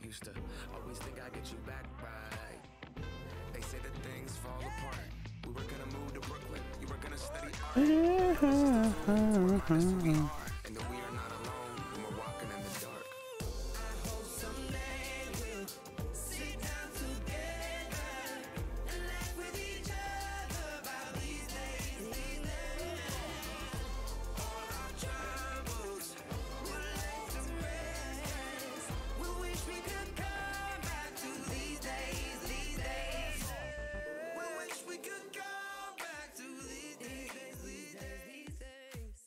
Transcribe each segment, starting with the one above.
used to always think I'd get you back right. They say that things fall apart. We were gonna move to Brooklyn. You were gonna study art. We're honest who we are, and that we are not alone when we're walking in the dark. I hope someday we'll sit down together and laugh with each other about these days, these days. All our troubles will lay to rest. We wish we could come back to these days, these days. We wish we could go back to these days, these days, these days.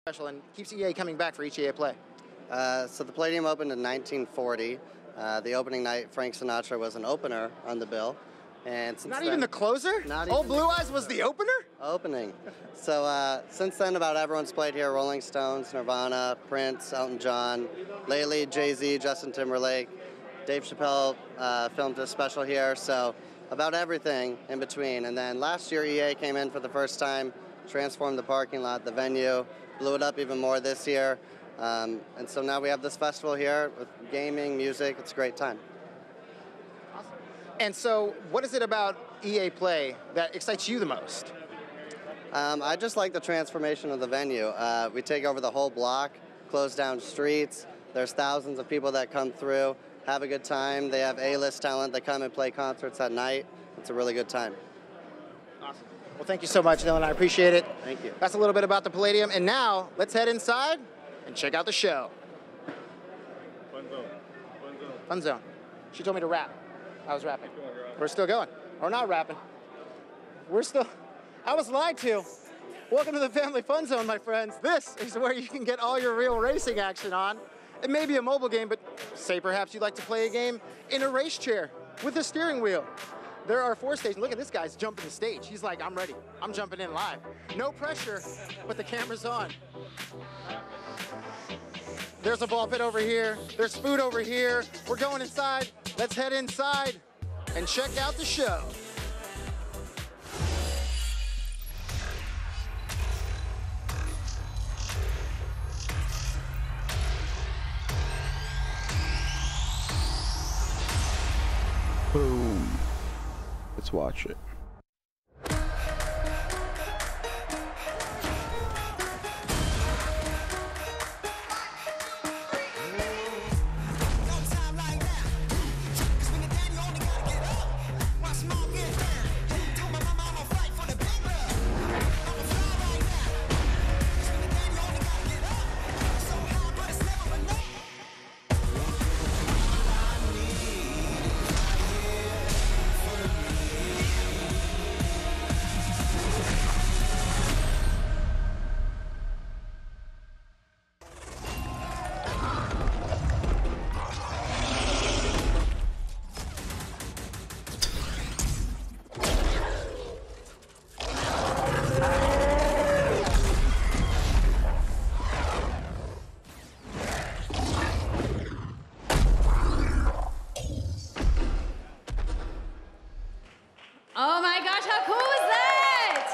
special and keeps EA coming back for each EA Play? So the Palladium opened in 1940. The opening night, Frank Sinatra was an opener on the bill. And since Not then, even the closer? Old Blue Eyes was the opener? Opening. So since then, about everyone's played here. Rolling Stones, Nirvana, Prince, Elton John, lately Jay-Z, Justin Timberlake. Dave Chappelle filmed a special here, so about everything in between. And then last year, EA came in for the first time, transformed the parking lot, the venue, blew it up even more this year. And so now we have this festival here with gaming, music. It's a great time. Awesome. And so what is it about EA Play that excites you the most? I just like the transformation of the venue. We take over the whole block, close down streets. There's thousands of people that come through, have a good time. They have A-list talent that come and play concerts at night. It's a really good time. Awesome. Well, thank you so much, Dylan. I appreciate it. Thank you. That's a little bit about the Palladium. And now, let's head inside and check out the show. Fun zone. Fun zone. Fun zone. She told me to rap. I was rapping. We're still going. We're not rapping. We're still... I was lied to. Welcome to the Family Fun Zone, my friends. This is where you can get all your real racing action on. It may be a mobile game, but say perhaps you'd like to play a game in a race chair with a steering wheel. There are 4 stations. Look at this guy's jumping the stage. He's like, I'm ready. I'm jumping in live. No pressure, but the camera's on. There's a ball pit over here. There's food over here. We're going inside. Let's head inside and check out the show. Boom. Let's watch it. Oh my gosh, how cool was that?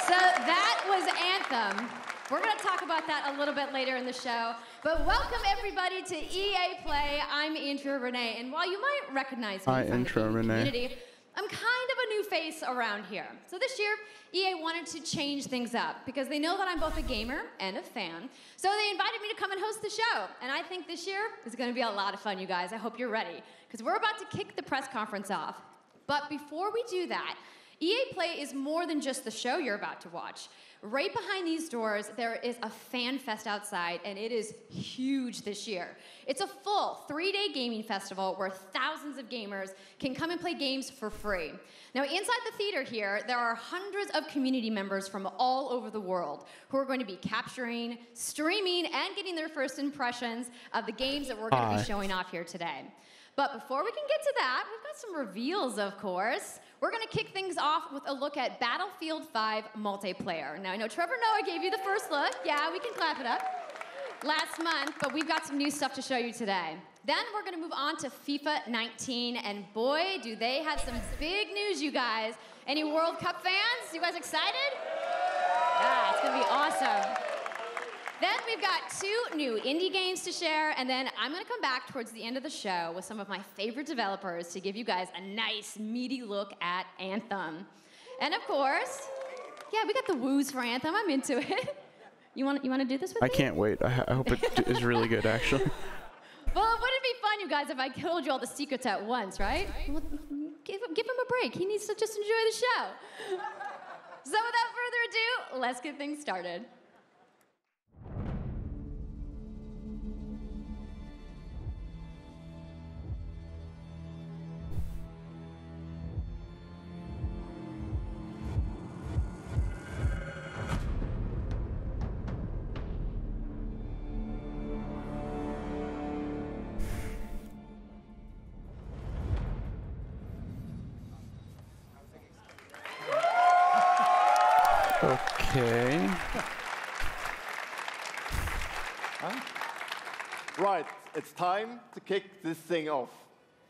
So that was Anthem. We're going to talk about that a little bit later in the show. But welcome everybody to EA Play. I'm Intro Renee, and while you might recognize me from the gaming community, I'm kind of a new face around here. So this year, EA wanted to change things up because they know that I'm both a gamer and a fan. So they invited me to come and host the show. And I think this year is going to be a lot of fun, you guys. I hope you're ready, because we're about to kick the press conference off. But before we do that, EA Play is more than just the show you're about to watch. Right behind these doors, there is a fan fest outside, and it is huge this year. It's a full 3-day gaming festival where thousands of gamers can come and play games for free. Now, inside the theater here, there are hundreds of community members from all over the world who are going to be capturing, streaming, and getting their first impressions of the games that we're going to be showing off here today. But before we can get to that, we've got some reveals, of course. We're going to kick things off with a look at Battlefield 5 multiplayer. Now, I know Trevor Noah gave you the first look. Yeah, we can clap it up. Last month, but we've got some new stuff to show you today. Then we're going to move on to FIFA 19, and boy, do they have some big news, you guys. Any World Cup fans? You guys excited? Yeah, it's going to be awesome. Then we've got 2 new indie games to share, and then I'm going to come back towards the end of the show with some of my favorite developers to give you guys a nice, meaty look at Anthem. And of course, yeah, we got the woos for Anthem. I'm into it. You want to do this with me? I can't wait. I hope it is really good, actually. Well, wouldn't it be fun, you guys, if I told you all the secrets at once, right? Well, give him a break. He needs to just enjoy the show. So without further ado, let's get things started. Okay. Right, it's time to kick this thing off.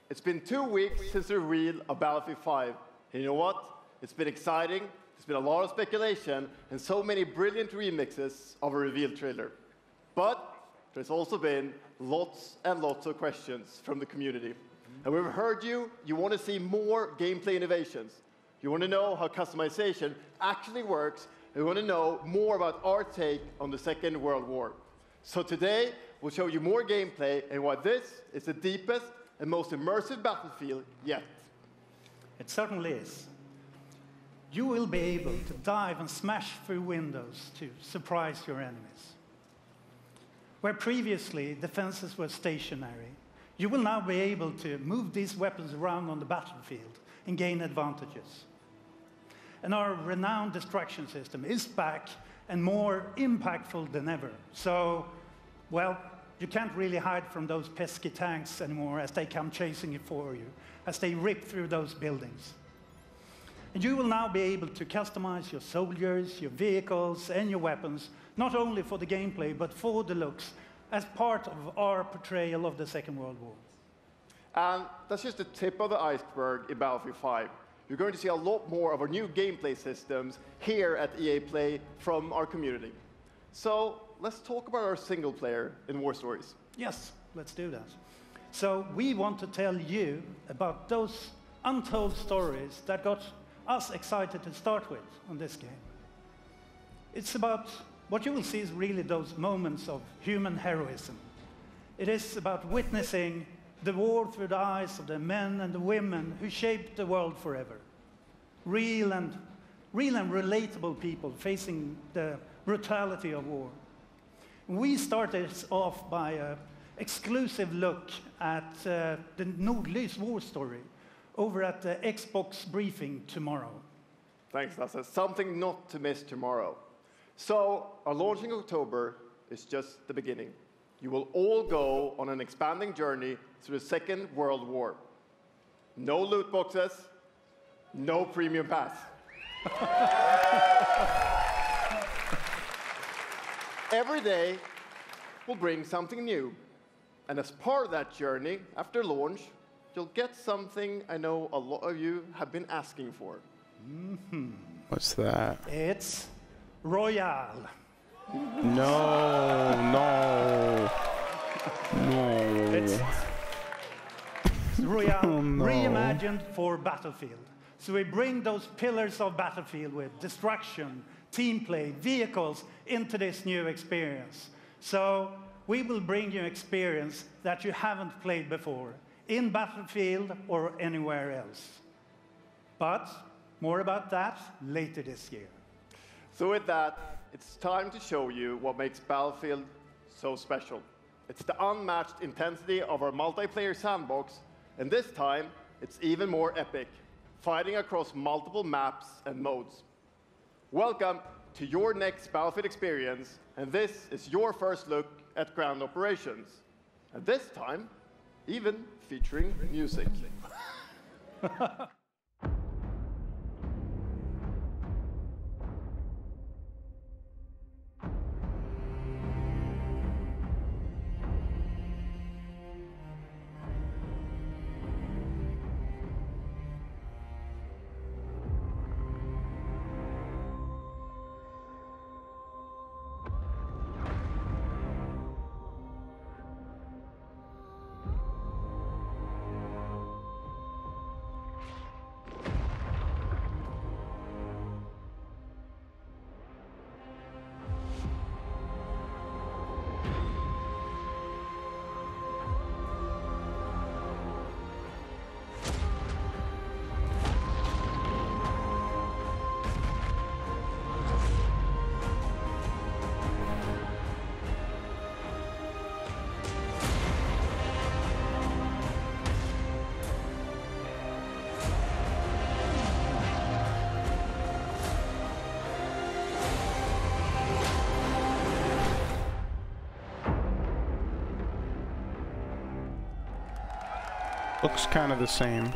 It's been 2 weeks since the reveal of Battlefield 5. And you know what? It's been exciting, there's been a lot of speculation, and so many brilliant remixes of a reveal trailer. But there's also been lots and lots of questions from the community. And we've heard you want to see more gameplay innovations. You want to know how customization actually works, and you want to know more about our take on the Second World War. So today, we'll show you more gameplay and why this is the deepest and most immersive Battlefield yet. It certainly is. You will be able to dive and smash through windows to surprise your enemies. Where previously defenses were stationary, you will now be able to move these weapons around on the battlefield and gain advantages. And our renowned destruction system is back and more impactful than ever. So, well, you can't really hide from those pesky tanks anymore as they come chasing it for you, as they rip through those buildings. And you will now be able to customize your soldiers, your vehicles, and your weapons, not only for the gameplay, but for the looks, as part of our portrayal of the Second World War. And that's just the tip of the iceberg in Battlefield 5. You're going to see a lot more of our new gameplay systems here at EA Play from our community. So let's talk about our single player in War Stories. Yes, let's do that. So we want to tell you about those untold stories that got us excited to start with on this game. It's about what you will see is really those moments of human heroism. It is about witnessing the war through the eyes of the men and the women who shaped the world forever. Real and relatable people facing the brutality of war. We started off by an exclusive look at the Nordlys war story over at the Xbox briefing tomorrow. Thanks, Lasse. Something not to miss tomorrow. So, our launch in October is just the beginning. You will all go on an expanding journey through the Second World War. No loot boxes, no premium pass. Every day will bring something new. And as part of that journey, after launch, you'll get something I know a lot of you have been asking for. What's that? It's Royale. No. It's Royale Oh, no. reimagined for Battlefield. So we bring those pillars of Battlefield with destruction, team play, vehicles into this new experience. So we will bring you experience that you haven't played before in Battlefield or anywhere else. But more about that later this year. So with that, it's time to show you what makes Battlefield so special. It's the unmatched intensity of our multiplayer sandbox, and this time, it's even more epic, fighting across multiple maps and modes. Welcome to your next Battlefield experience, and this is your first look at ground operations. And this time, even featuring music. Looks kind of the same.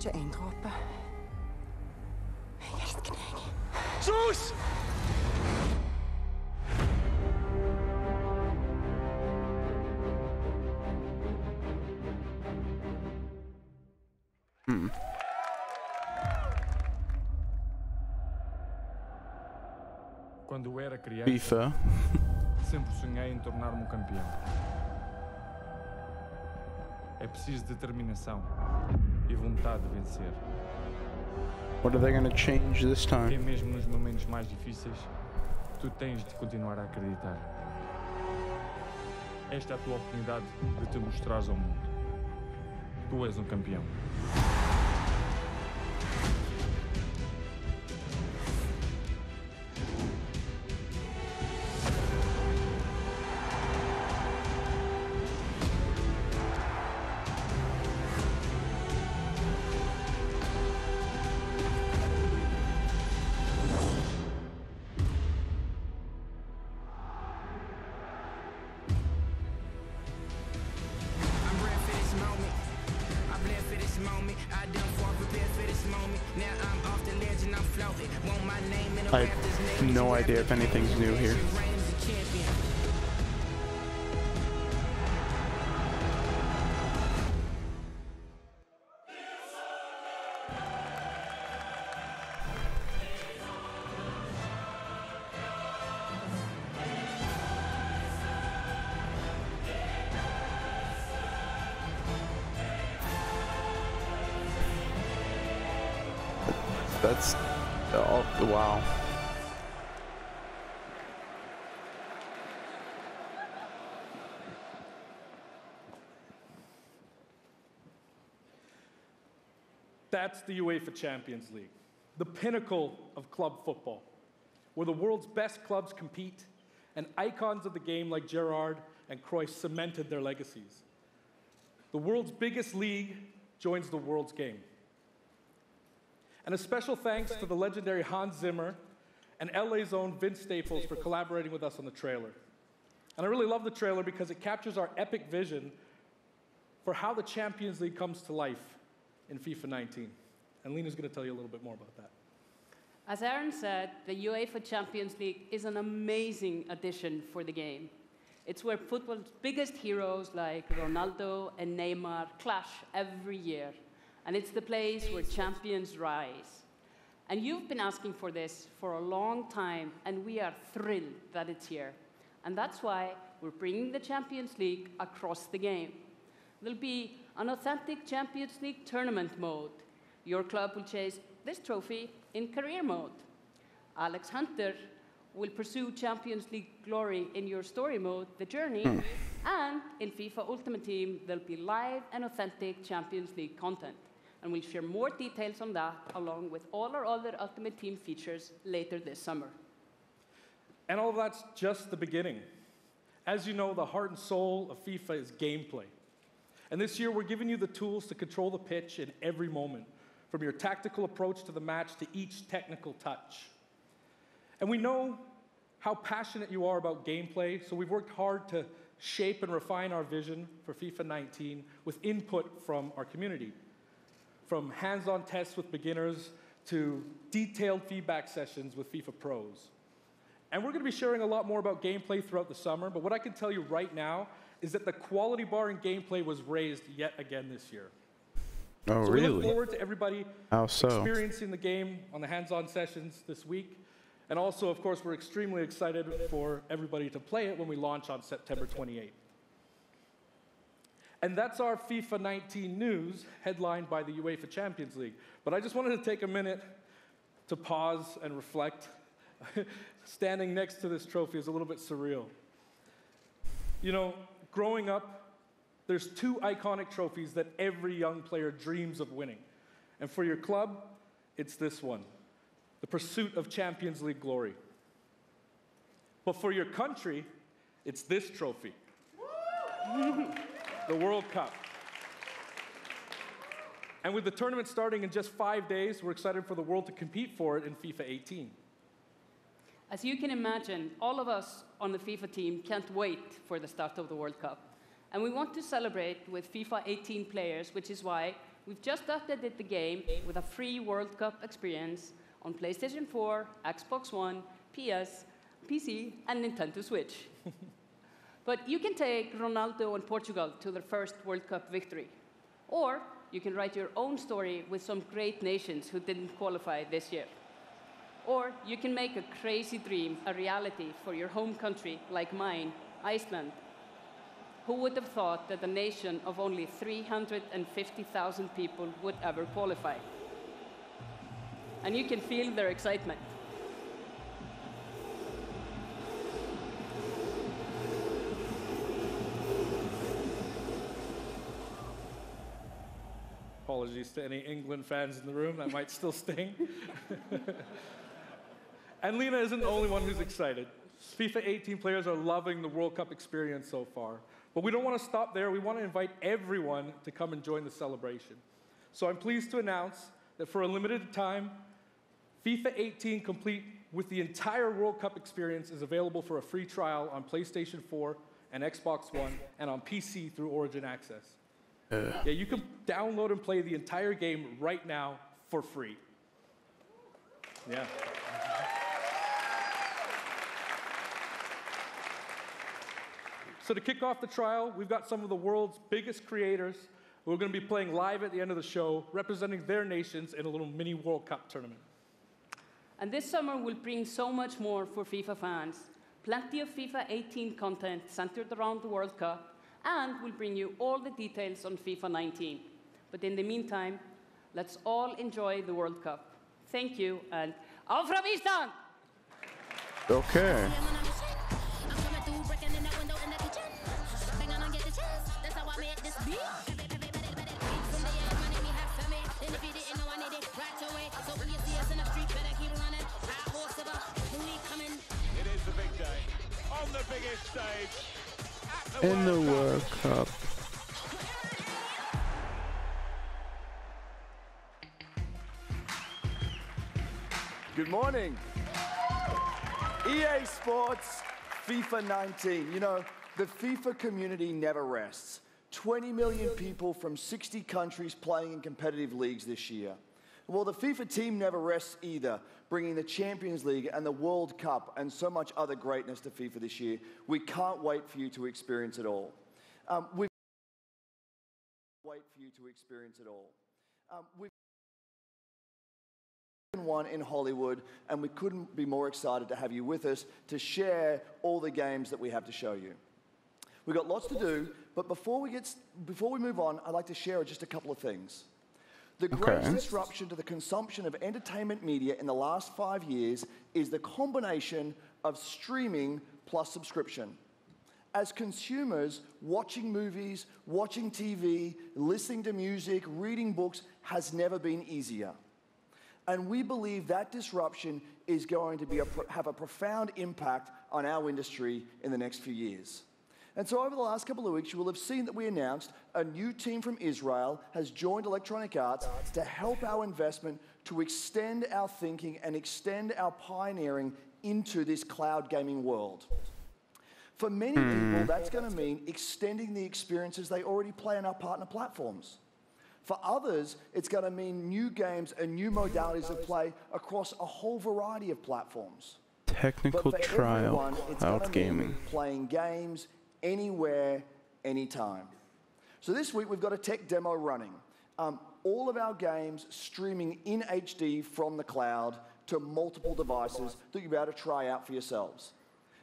ikke en dråpe. Jeg elsker deg. Sus! Quando era criança, FIFA. sempre sonhei em tornar-me um campeão. É preciso determinação e vontade de vencer. What are they going to change this Porque time? mesmo nos momentos mais difíceis, tu tens de continuar a acreditar. Esta é a tua oportunidade de te mostrares ao mundo. Tu és um campeão. I have no idea if anything's new here. That's oh wow. That's the UEFA Champions League, the pinnacle of club football, where the world's best clubs compete and icons of the game like Gerrard and Cruyff cemented their legacies. The world's biggest league joins the world's game. And a special thanks to the legendary Hans Zimmer and LA's own Vince Staples for collaborating with us on the trailer. And I really love the trailer because it captures our epic vision for how the Champions League comes to life in FIFA 19. And Lena's going to tell you a little bit more about that. As Aaron said, the UEFA Champions League is an amazing addition for the game. It's where football's biggest heroes like Ronaldo and Neymar clash every year. And it's the place where champions rise. And you've been asking for this for a long time, and we are thrilled that it's here. And that's why we're bringing the Champions League across the game. There'll be an authentic Champions League tournament mode. Your club will chase this trophy in career mode. Alex Hunter will pursue Champions League glory in your story mode, The Journey, and in FIFA Ultimate Team, there'll be live and authentic Champions League content. And we'll share more details on that, along with all our other Ultimate Team features later this summer. And all of that's just the beginning. As you know, the heart and soul of FIFA is gameplay. And this year, we're giving you the tools to control the pitch in every moment, from your tactical approach to the match to each technical touch. And we know how passionate you are about gameplay, so we've worked hard to shape and refine our vision for FIFA 19 with input from our community. From hands-on tests with beginners to detailed feedback sessions with FIFA pros. And we're going to be sharing a lot more about gameplay throughout the summer, but what I can tell you right now is that the quality bar in gameplay was raised yet again this year. Oh, so really? We look forward to everybody How so? experiencing the game on the hands-on sessions this week. And also, of course, we're extremely excited for everybody to play it when we launch on September 28th. And that's our FIFA 19 news, headlined by the UEFA Champions League. But I just wanted to take a minute to pause and reflect. Standing next to this trophy is a little bit surreal. You know, growing up, there's two iconic trophies that every young player dreams of winning. And for your club, it's this one, the pursuit of Champions League glory. But for your country, it's this trophy. The World Cup. And with the tournament starting in just 5 days, we're excited for the world to compete for it in FIFA 18. As you can imagine, all of us on the FIFA team can't wait for the start of the World Cup. And we want to celebrate with FIFA 18 players, which is why we've just updated the game with a free World Cup experience on PlayStation 4, Xbox One, PS, PC, and Nintendo Switch. But you can take Ronaldo and Portugal to their first World Cup victory. Or you can write your own story with some great nations who didn't qualify this year. Or you can make a crazy dream a reality for your home country, like mine, Iceland. Who would have thought that a nation of only 350,000 people would ever qualify? And you can feel their excitement. Apologies to any England fans in the room, that might still sting. And Lena isn't the only one who's excited. FIFA 18 players are loving the World Cup experience so far. But we don't want to stop there. We want to invite everyone to come and join the celebration. So I'm pleased to announce that for a limited time, FIFA 18 complete with the entire World Cup experience is available for a free trial on PlayStation 4 and Xbox One and on PC through Origin Access. Yeah, you can download and play the entire game right now for free. Yeah. So to kick off the trial, we've got some of the world's biggest creators who are going to be playing live at the end of the show, representing their nations in a little mini World Cup tournament. And this summer will bring so much more for FIFA fans. Plenty of FIFA 18 content centered around the World Cup, and we'll bring you all the details on FIFA 19. But in the meantime, let's all enjoy the World Cup. Thank you, and auf Island! Okay. In the World Cup. Good morning. EA Sports, FIFA 19. You know, the FIFA community never rests. 20 million people from 60 countries playing in competitive leagues this year. Well, the FIFA team never rests either, bringing the Champions League and the World Cup and so much other greatness to FIFA this year. We can't wait for you to experience it all. We've one in Hollywood, and we couldn't be more excited to have you with us to share all the games that we have to show you. We've got lots to do, but before we move on, I'd like to share just a couple of things. The greatest disruption to the consumption of entertainment media in the last 5 years is the combination of streaming plus subscription. As consumers, watching movies, watching TV, listening to music, reading books has never been easier. And we believe that disruption is going to have a profound impact on our industry in the next few years. And so over the last couple of weeks, you will have seen that we announced a new team from Israel has joined Electronic Arts to help our investment to extend our thinking and extend our pioneering into this cloud gaming world. For many people, that's going to mean extending the experiences they already play on our partner platforms. For others, it's going to mean new games and new modalities of play across a whole variety of platforms. Technical trial, cloud gaming. Playing games anywhere, anytime. So this week we've got a tech demo running. All of our games streaming in HD from the cloud to multiple devices that you'll be able to try out for yourselves.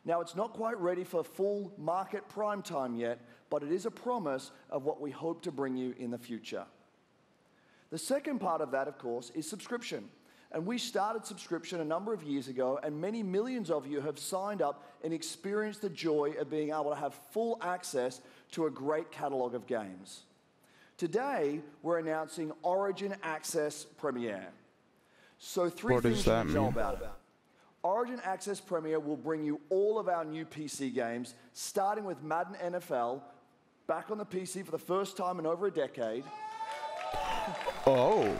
Now, it's not quite ready for full market prime time yet, but it is a promise of what we hope to bring you in the future. The second part of that, of course, is subscription. And we started subscription a number of years ago, and many millions of you have signed up and experienced the joy of being able to have full access to a great catalog of games. Today, we're announcing Origin Access Premiere. So three things you know about it. Origin Access Premiere will bring you all of our new PC games, starting with Madden NFL, back on the PC for the first time in over a decade. Oh.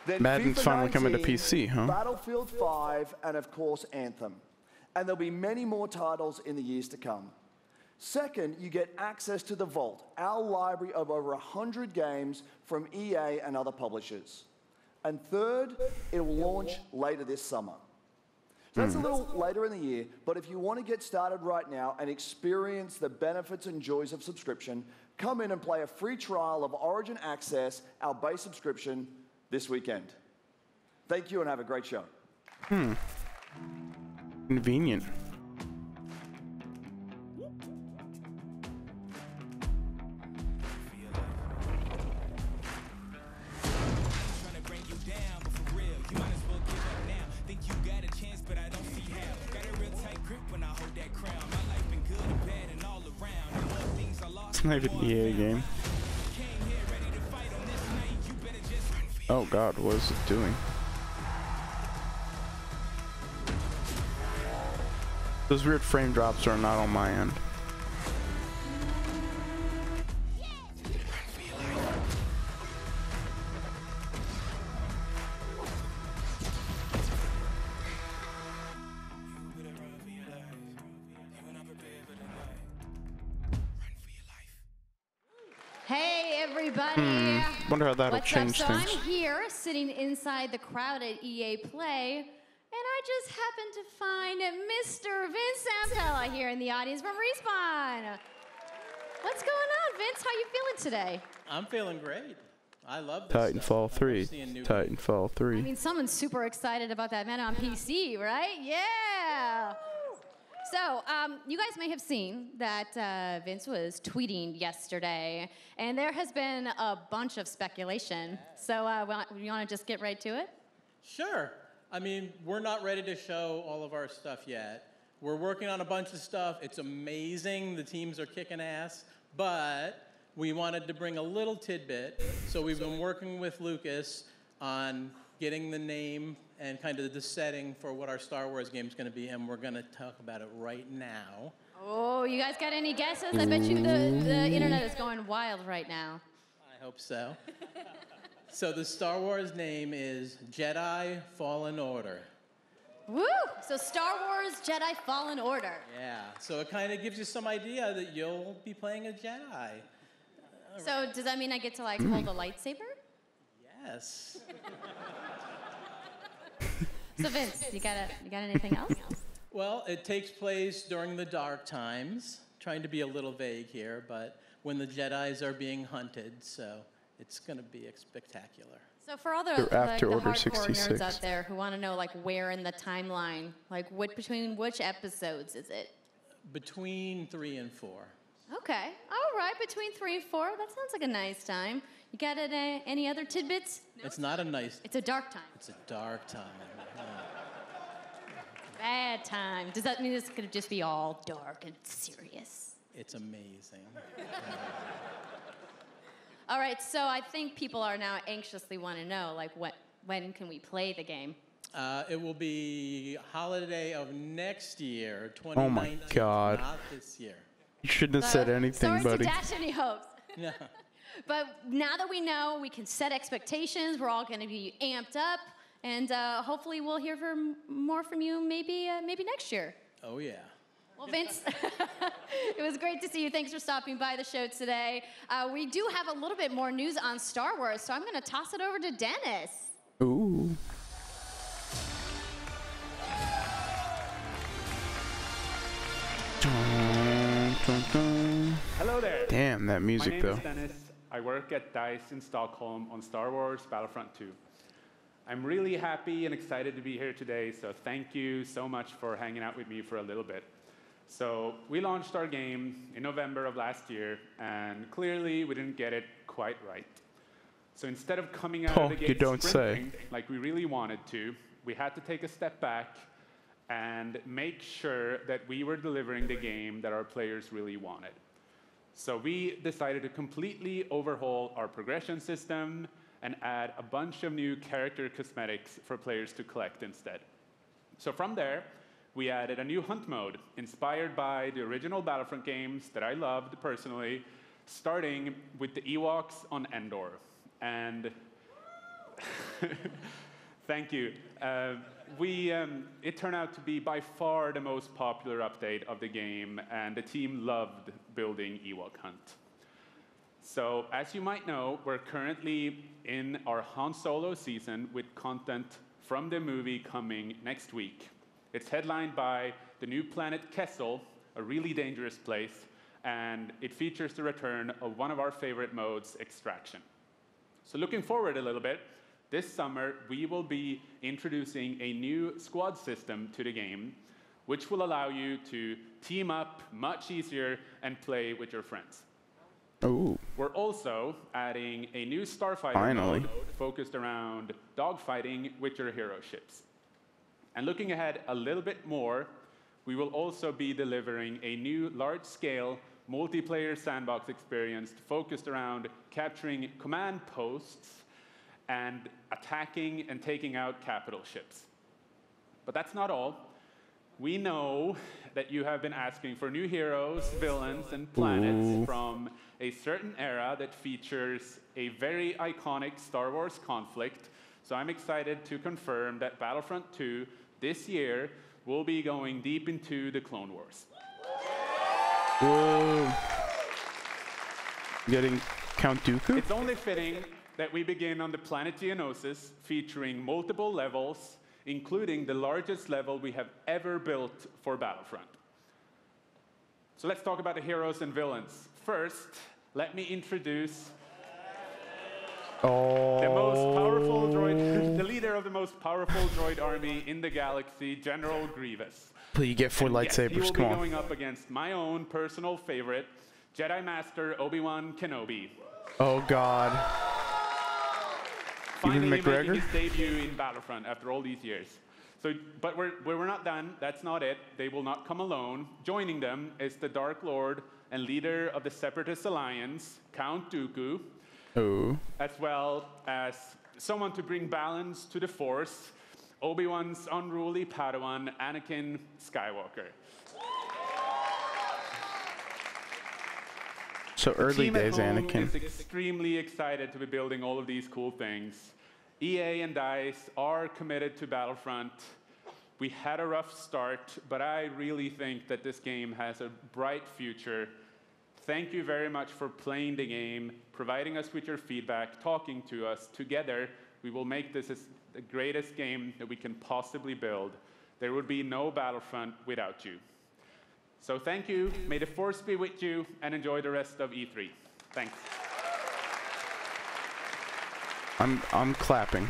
Then Madden's FIFA finally coming to 19, PC, huh? Battlefield 5, and of course Anthem. And there'll be many more titles in the years to come. Second, you get access to the Vault, our library of over 100 games from EA and other publishers. And third, it will launch later this summer. So that's a little later in the year, but if you want to get started right now and experience the benefits and joys of subscription, come in and play a free trial of Origin Access, our base subscription, this weekend. Thank you and have a great show. Convenient. It's not even an EA game. Oh god, what is it doing? Those weird frame drops are not on my end. Hey, everybody. Wonder how that'll What's change up? So things. I'm here sitting inside the crowd at EA Play, and I just happened to find Mr. Vince Zampella here in the audience from Respawn. What's going on, Vince? How you feeling today? I'm feeling great. I love this Titanfall stuff. 3. Seeing new Titanfall 3. I mean, someone's super excited about that man on PC, right? Yeah. So, you guys may have seen that Vince was tweeting yesterday, and there has been a bunch of speculation. So, you want to just get right to it? Sure. I mean, we're not ready to show all of our stuff yet. We're working on a bunch of stuff. It's amazing. The teams are kicking ass. But we wanted to bring a little tidbit. So we've been working with Lucas on getting the name and kind of the setting for what our Star Wars game is going to be, and we're going to talk about it right now. Oh, you guys got any guesses? I bet you the internet is going wild right now. I hope so. So the Star Wars name is Jedi Fallen Order. Woo! So Star Wars Jedi Fallen Order. Yeah, so it kind of gives you some idea that you'll be playing a Jedi. So does that mean I get to like hold a lightsaber? Yes. So Vince, you got anything else? Well, it takes place during the dark times. Trying to be a little vague here, but when the Jedis are being hunted, so it's going to be spectacular. So for all the, They're like, after the Order hardcore 66. nerds out there who want to know like where in the timeline, like between which episodes is it? Between 3 and 4. Okay, all right, between 3 and 4. That sounds like a nice time. You got any other tidbits? It's not a nice... It's a dark time. It's a dark time. Bad time. Does that mean it's going to just be all dark and serious? It's amazing. All right, so I think people are now anxiously want to know, like, when can we play the game? It will be holiday of next year, 2019. Oh my god. Not this year. You shouldn't have said anything, Sorry buddy. to dash any hopes. No. But now that we know, we can set expectations. We're all going to be amped up, and hopefully we'll hear more from you maybe next year. Oh, yeah. Well, Vince, it was great to see you. Thanks for stopping by the show today. We do have a little bit more news on Star Wars, so I'm going to toss it over to Dennis. Ooh. Dun, dun, dun. Hello there. Damn, that music, My name though. is Dennis. I work at DICE in Stockholm on Star Wars Battlefront 2. I'm really happy and excited to be here today, so thank you so much for hanging out with me for a little bit. So we launched our game in November of last year, and clearly we didn't get it quite right. So instead of coming out of the gate sprinting like we really wanted to, we had to take a step back and make sure that we were delivering the game that our players really wanted. So we decided to completely overhaul our progression system and add a bunch of new character cosmetics for players to collect instead. So from there, we added a new hunt mode inspired by the original Battlefront games that I loved personally, starting with the Ewoks on Endor. And thank you. it turned out to be by far the most popular update of the game, and the team loved building Ewok Hunt. So, as you might know, we're currently in our Han Solo season with content from the movie coming next week. It's headlined by the new planet Kessel, a really dangerous place, and it features the return of one of our favorite modes, extraction. So looking forward a little bit, this summer we will be introducing a new squad system to the game, which will allow you to team up much easier and play with your friends. Ooh. We're also adding a new Starfighter mode focused around dogfighting with your hero ships. And looking ahead a little bit more, we will also be delivering a new large-scale multiplayer sandbox experience focused around capturing command posts and attacking and taking out capital ships. But that's not all. We know that you have been asking for new heroes, villains, and planets from a certain era that features a very iconic Star Wars conflict. So I'm excited to confirm that Battlefront 2 this year will be going deep into the Clone Wars. Whoa. Getting Count Dooku? It's only fitting that we begin on the planet Geonosis, featuring multiple levels, including the largest level we have ever built for Battlefront. So let's talk about the heroes and villains. First, let me introduce the most powerful droid, the leader of the most powerful droid army in the galaxy, General Grievous. Please get 4 lightsabers, yes, he will come be on. going up against my own personal favorite, Jedi Master Obi-Wan Kenobi. Oh God. Finally Even McGregor? making his debut in Battlefront after all these years. So, but we're not done. That's not it. They will not come alone. Joining them is the Dark Lord and leader of the Separatist Alliance, Count Dooku, as well as someone to bring balance to the Force, Obi-Wan's unruly Padawan, Anakin Skywalker. So early days, Anakin. Is extremely excited to be building all of these cool things. EA and DICE are committed to Battlefront. We had a rough start, but I really think that this game has a bright future. Thank you very much for playing the game, providing us with your feedback, talking to us. Together, we will make this the greatest game that we can possibly build. There would be no Battlefront without you. So thank you, may the Force be with you, and enjoy the rest of E3. Thanks. I'm clapping.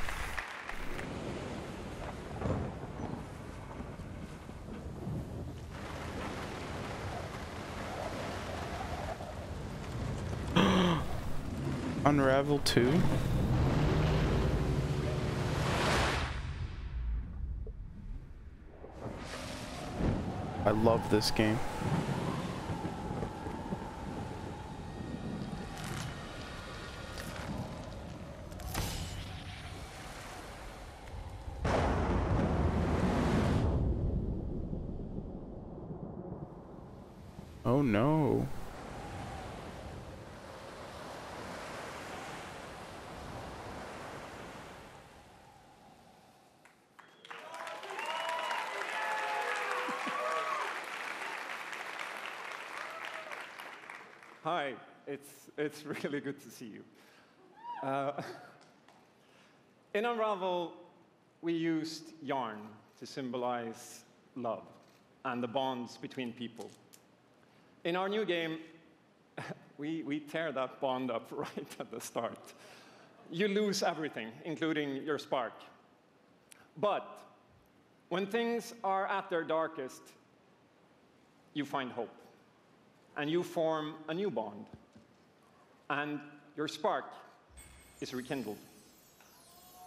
Unravel 2? I love this game. Oh no. Hi, it's really good to see you. In Unravel, we used yarn to symbolize love and the bonds between people. In our new game, we tear that bond up right at the start. You lose everything, including your spark. But when things are at their darkest, you find hope. And you form a new bond. And your spark is rekindled.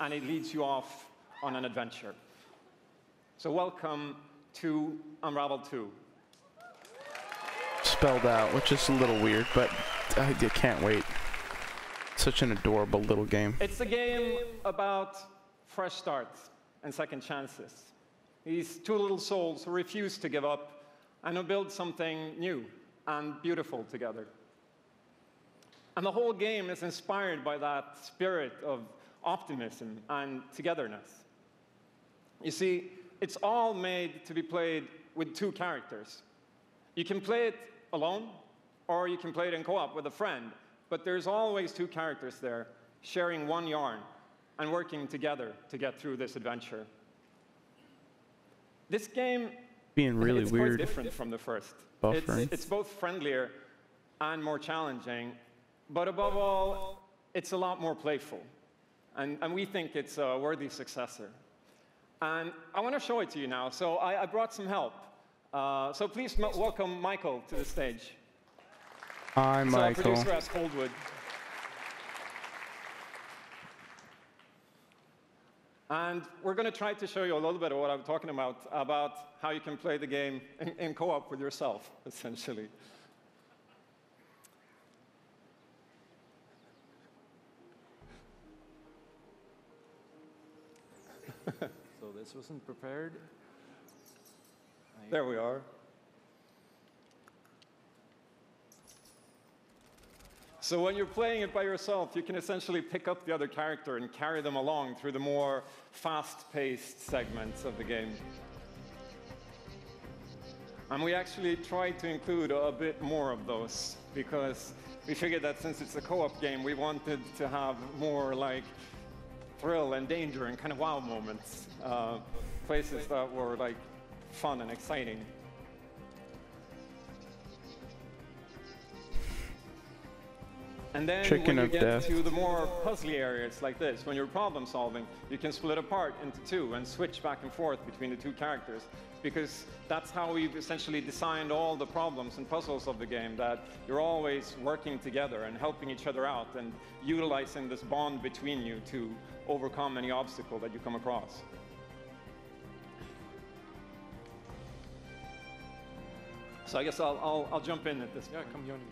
And it leads you off on an adventure. So welcome to Unravel 2. Spelled out, which is a little weird, but I can't wait. Such an adorable little game. It's a game about fresh starts and second chances. These two little souls who refuse to give up and who build something new and beautiful together. And the whole game is inspired by that spirit of optimism and togetherness. You see, it's all made to be played with 2 characters. You can play it alone, or you can play it in co-op with a friend, but there's always 2 characters there, sharing one yarn and working together to get through this adventure. This game being really it's weird. Quite different from the first. It's both friendlier and more challenging, but above all, it's a lot more playful. And we think it's a worthy successor. And I want to show it to you now, so I brought some help. So please welcome Michael to the stage. Hi, Michael. Producer at Coldwood. And we're going to try to show you a little bit of what I'm talking about how you can play the game in co-op with yourself, essentially. So this wasn't prepared. There we are. So when you're playing it by yourself, you can essentially pick up the other character and carry them along through the more fast-paced segments of the game. And we actually tried to include a bit more of those because we figured that since it's a co-op game, we wanted to have more like thrill and danger and kind of wow moments, places that were like fun and exciting. And then when you get to the more puzzly areas like this, when you're problem solving, you can split apart into 2 and switch back and forth between the 2 characters, because that's how we've essentially designed all the problems and puzzles of the game, that you're always working together and helping each other out and utilizing this bond between you to overcome any obstacle that you come across. So I guess I'll jump in at this point. Yeah, come join me.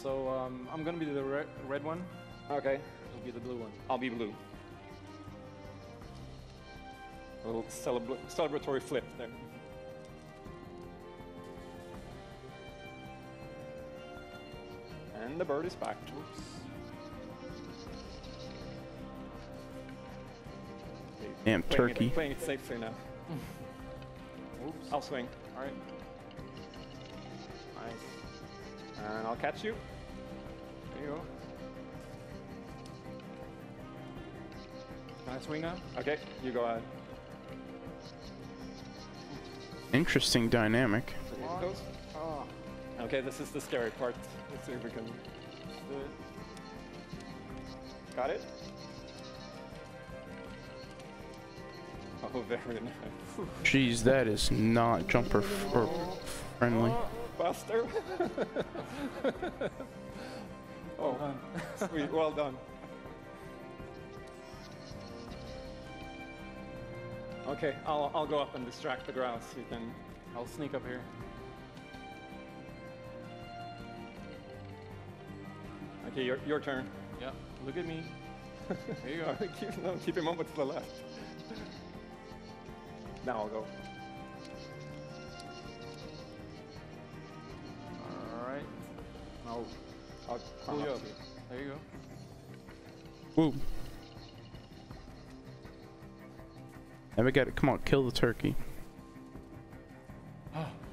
So I'm going to be the red one. Okay. You'll be the blue one. I'll be blue. A little celebratory flip there. And the bird is back. Oops. Okay. Damn turkey. Playing it safely now. Oops. I'll swing. All right. Nice. And I'll catch you. There you go. Can I swing now? Okay, you go ahead. Interesting dynamic. Oh. Okay, this is the scary part. Let's see if we can do it. Got it? Oh, very nice. Jeez, that is not jumper friendly. Buster. Oh, sweet. Well done. Okay, I'll go up and distract the grouse. You can. I'll sneak up here. Okay, your turn. Yeah. Look at me. There you go. Keep him over to the left. Now I'll go. All right. Now I'll pull you up. There you go. Woo. And we got to come on, kill the turkey.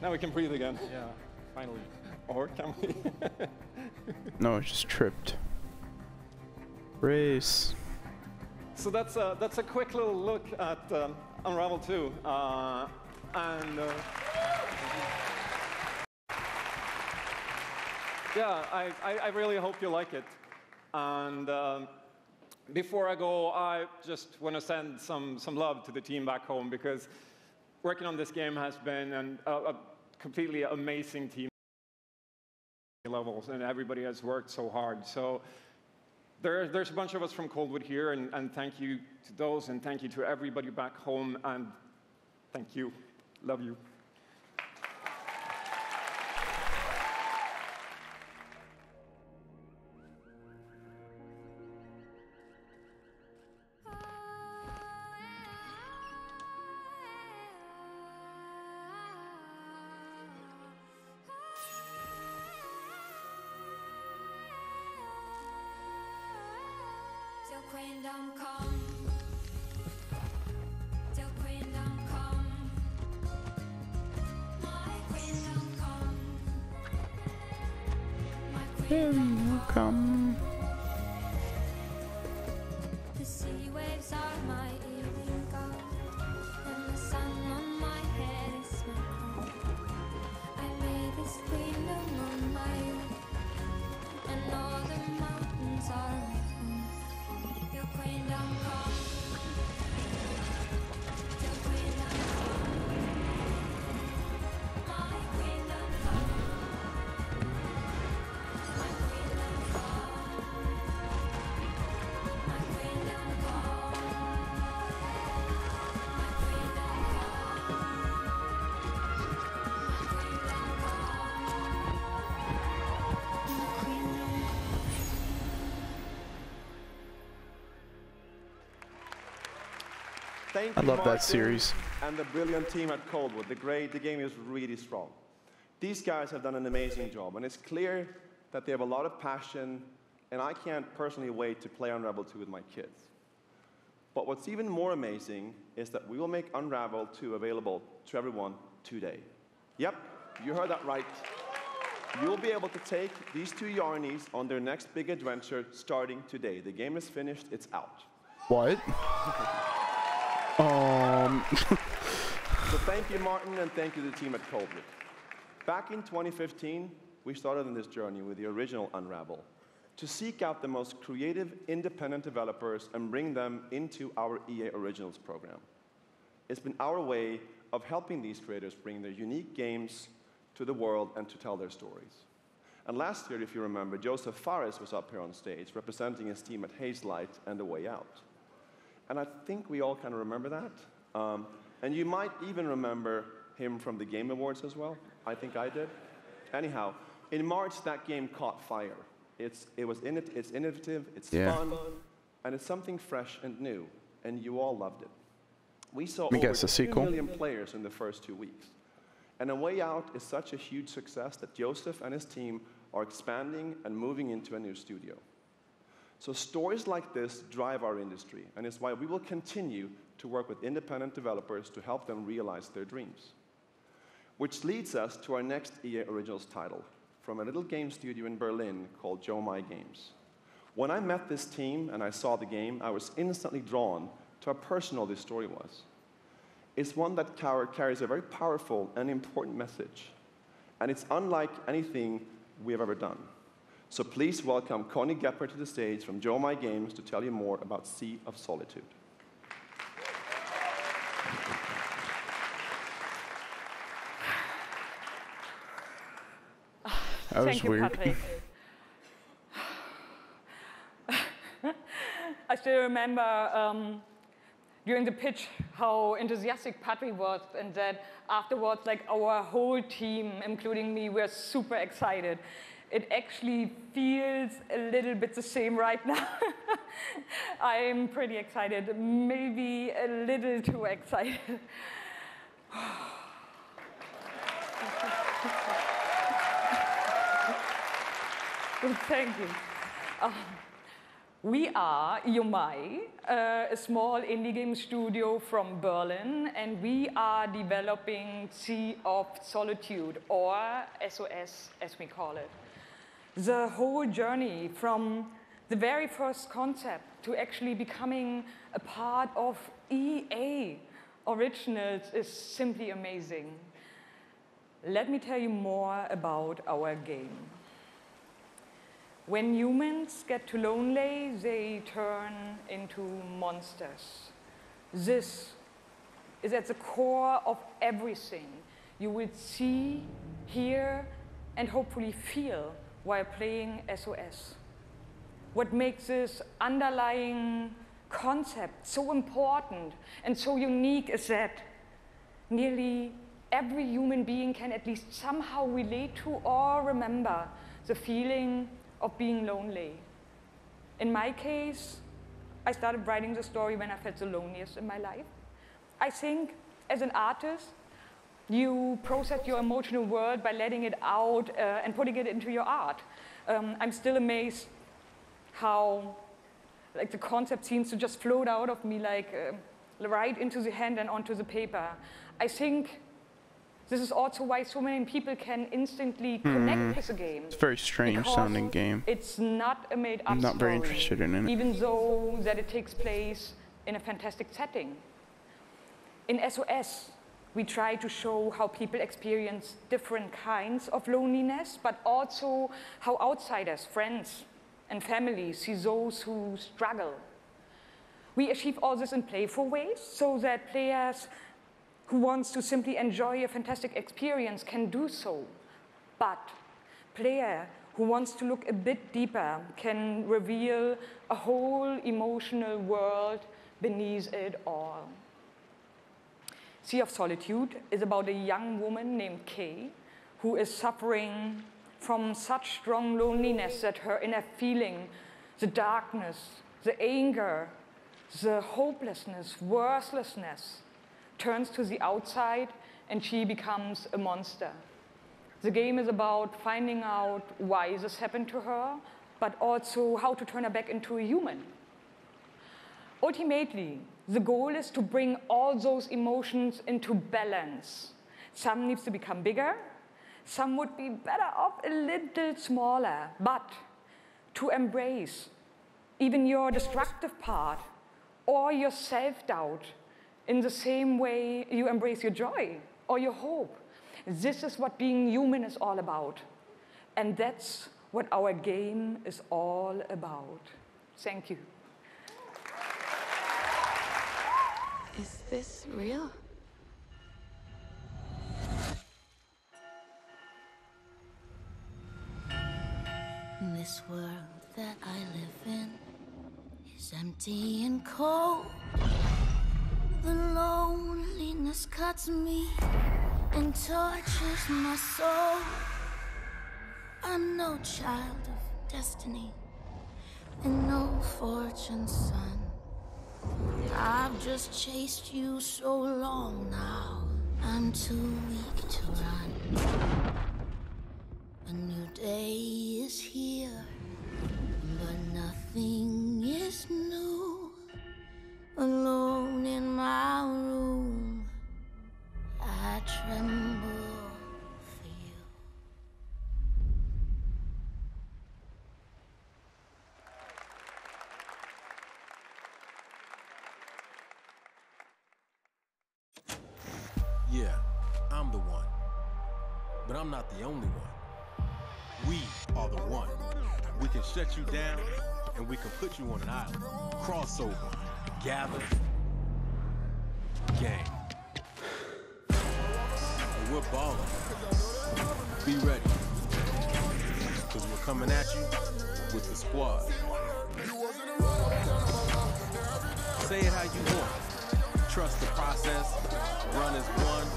Now we can breathe again. Yeah, finally. Or can we? No, it just tripped. Race. So that's a quick little look at Unravel 2, and yeah, I really hope you like it. And before I go, I just want to send some love to the team back home, because working on this game has been a completely amazing team levels, and everybody has worked so hard. So there's a bunch of us from Coldwood here, and thank you to those, and thank you to everybody back home, and thank you. Love you. Here you come. The sea waves are my evening gold, and the sun on my head is my crown. I made this kingdom on my own, and all the mountains are my home. Your kingdom come, your kingdom come, my kingdom come, my kingdom come, my kingdom come, my kingdom Thank I you, love that Martin, series. and the brilliant team at Coldwood. The game is really strong. These guys have done an amazing job, and it's clear that they have a lot of passion, and I can't personally wait to play Unravel 2 with my kids. But what's even more amazing is that we will make Unravel 2 available to everyone today. Yep, you heard that right. You'll be able to take these two Yarnies on their next big adventure starting today. The game is finished, it's out. What? So thank you, Martin, and thank you to the team at Coldwood. Back in 2015, we started on this journey with the original Unravel to seek out the most creative, independent developers and bring them into our EA Originals program. It's been our way of helping these creators bring their unique games to the world and to tell their stories. And last year, if you remember, Joseph Fares was up here on stage representing his team at Hazelight and The Way Out. And I think we all kind of remember that. And you might even remember him from the Game Awards as well. I think I did. Anyhow, in March, that game caught fire. It's innovative, it's fun, and it's something fresh and new, and you all loved it. We saw over 2 million players in the first 2 weeks. And A Way Out is such a huge success that Joseph and his team are expanding and moving into a new studio. So stories like this drive our industry, and it's why we will continue to work with independent developers to help them realize their dreams. Which leads us to our next EA Originals title, from a little game studio in Berlin called Joe My Games. When I met this team and I saw the game, I was instantly drawn to how personal this story was. It's one that carries a very powerful and important message, and it's unlike anything we have ever done. So please welcome Connie Gepper to the stage from Joe My Games to tell you more about Sea of Solitude. That was Thank you, weird. Patrick. I still remember during the pitch how enthusiastic Patrick was, and that afterwards, like, our whole team, including me, were super excited. It actually feels a little bit the same right now. I'm pretty excited, maybe a little too excited. Thank you. We are Yomai, a small indie game studio from Berlin, and we are developing Sea of Solitude, or SOS as we call it. The whole journey from the very first concept to actually becoming a part of EA Originals is simply amazing. Let me tell you more about our game. When humans get too lonely, they turn into monsters. This is at the core of everything you will see, hear, and hopefully feel while playing SOS. What makes this underlying concept so important and so unique is that nearly every human being can at least somehow relate to or remember the feeling of being lonely. In my case, I started writing the story when I felt the loneliest in my life. I think as an artist, you process your emotional world by letting it out and putting it into your art. I'm still amazed how the concept seems to just float out of me right into the hand and onto the paper. I think This is also why so many people can instantly connect with the game. It's a very strange sounding game. It's not a made-up I'm not very story, interested in it. even though that it takes place in a fantastic setting. In SOS, we try to show how people experience different kinds of loneliness, but also how outsiders, friends, and family see those who struggle. We achieve all this in playful ways so that players who wants to simply enjoy a fantastic experience can do so. But player who wants to look a bit deeper can reveal a whole emotional world beneath it all. Sea of Solitude is about a young woman named Kay who is suffering from such strong loneliness that her inner feeling, the darkness, the anger, the hopelessness, worthlessness, turns to the outside and she becomes a monster. The game is about finding out why this happened to her, but also how to turn her back into a human. Ultimately, the goal is to bring all those emotions into balance. Some needs to become bigger, some would be better off a little smaller, but to embrace even your destructive part or your self-doubt in the same way you embrace your joy or your hope. This is what being human is all about. And that's what our game is all about. Thank you. Is this real? This world that I live in is empty and cold. The loneliness cuts me and tortures my soul. I'm no child of destiny and no fortune's son. I've just chased you so long now, I'm too weak to run. A new day is here, but nothing is new. Alone in my room, I tremble for you. Yeah, I'm the one. But I'm not the only one. We are the one. We can shut you down, and we can put you on an island. Crossover. Gather. Gang. And we're balling. Be ready. Because we're coming at you with the squad. Say it how you want. Trust the process. Run as one.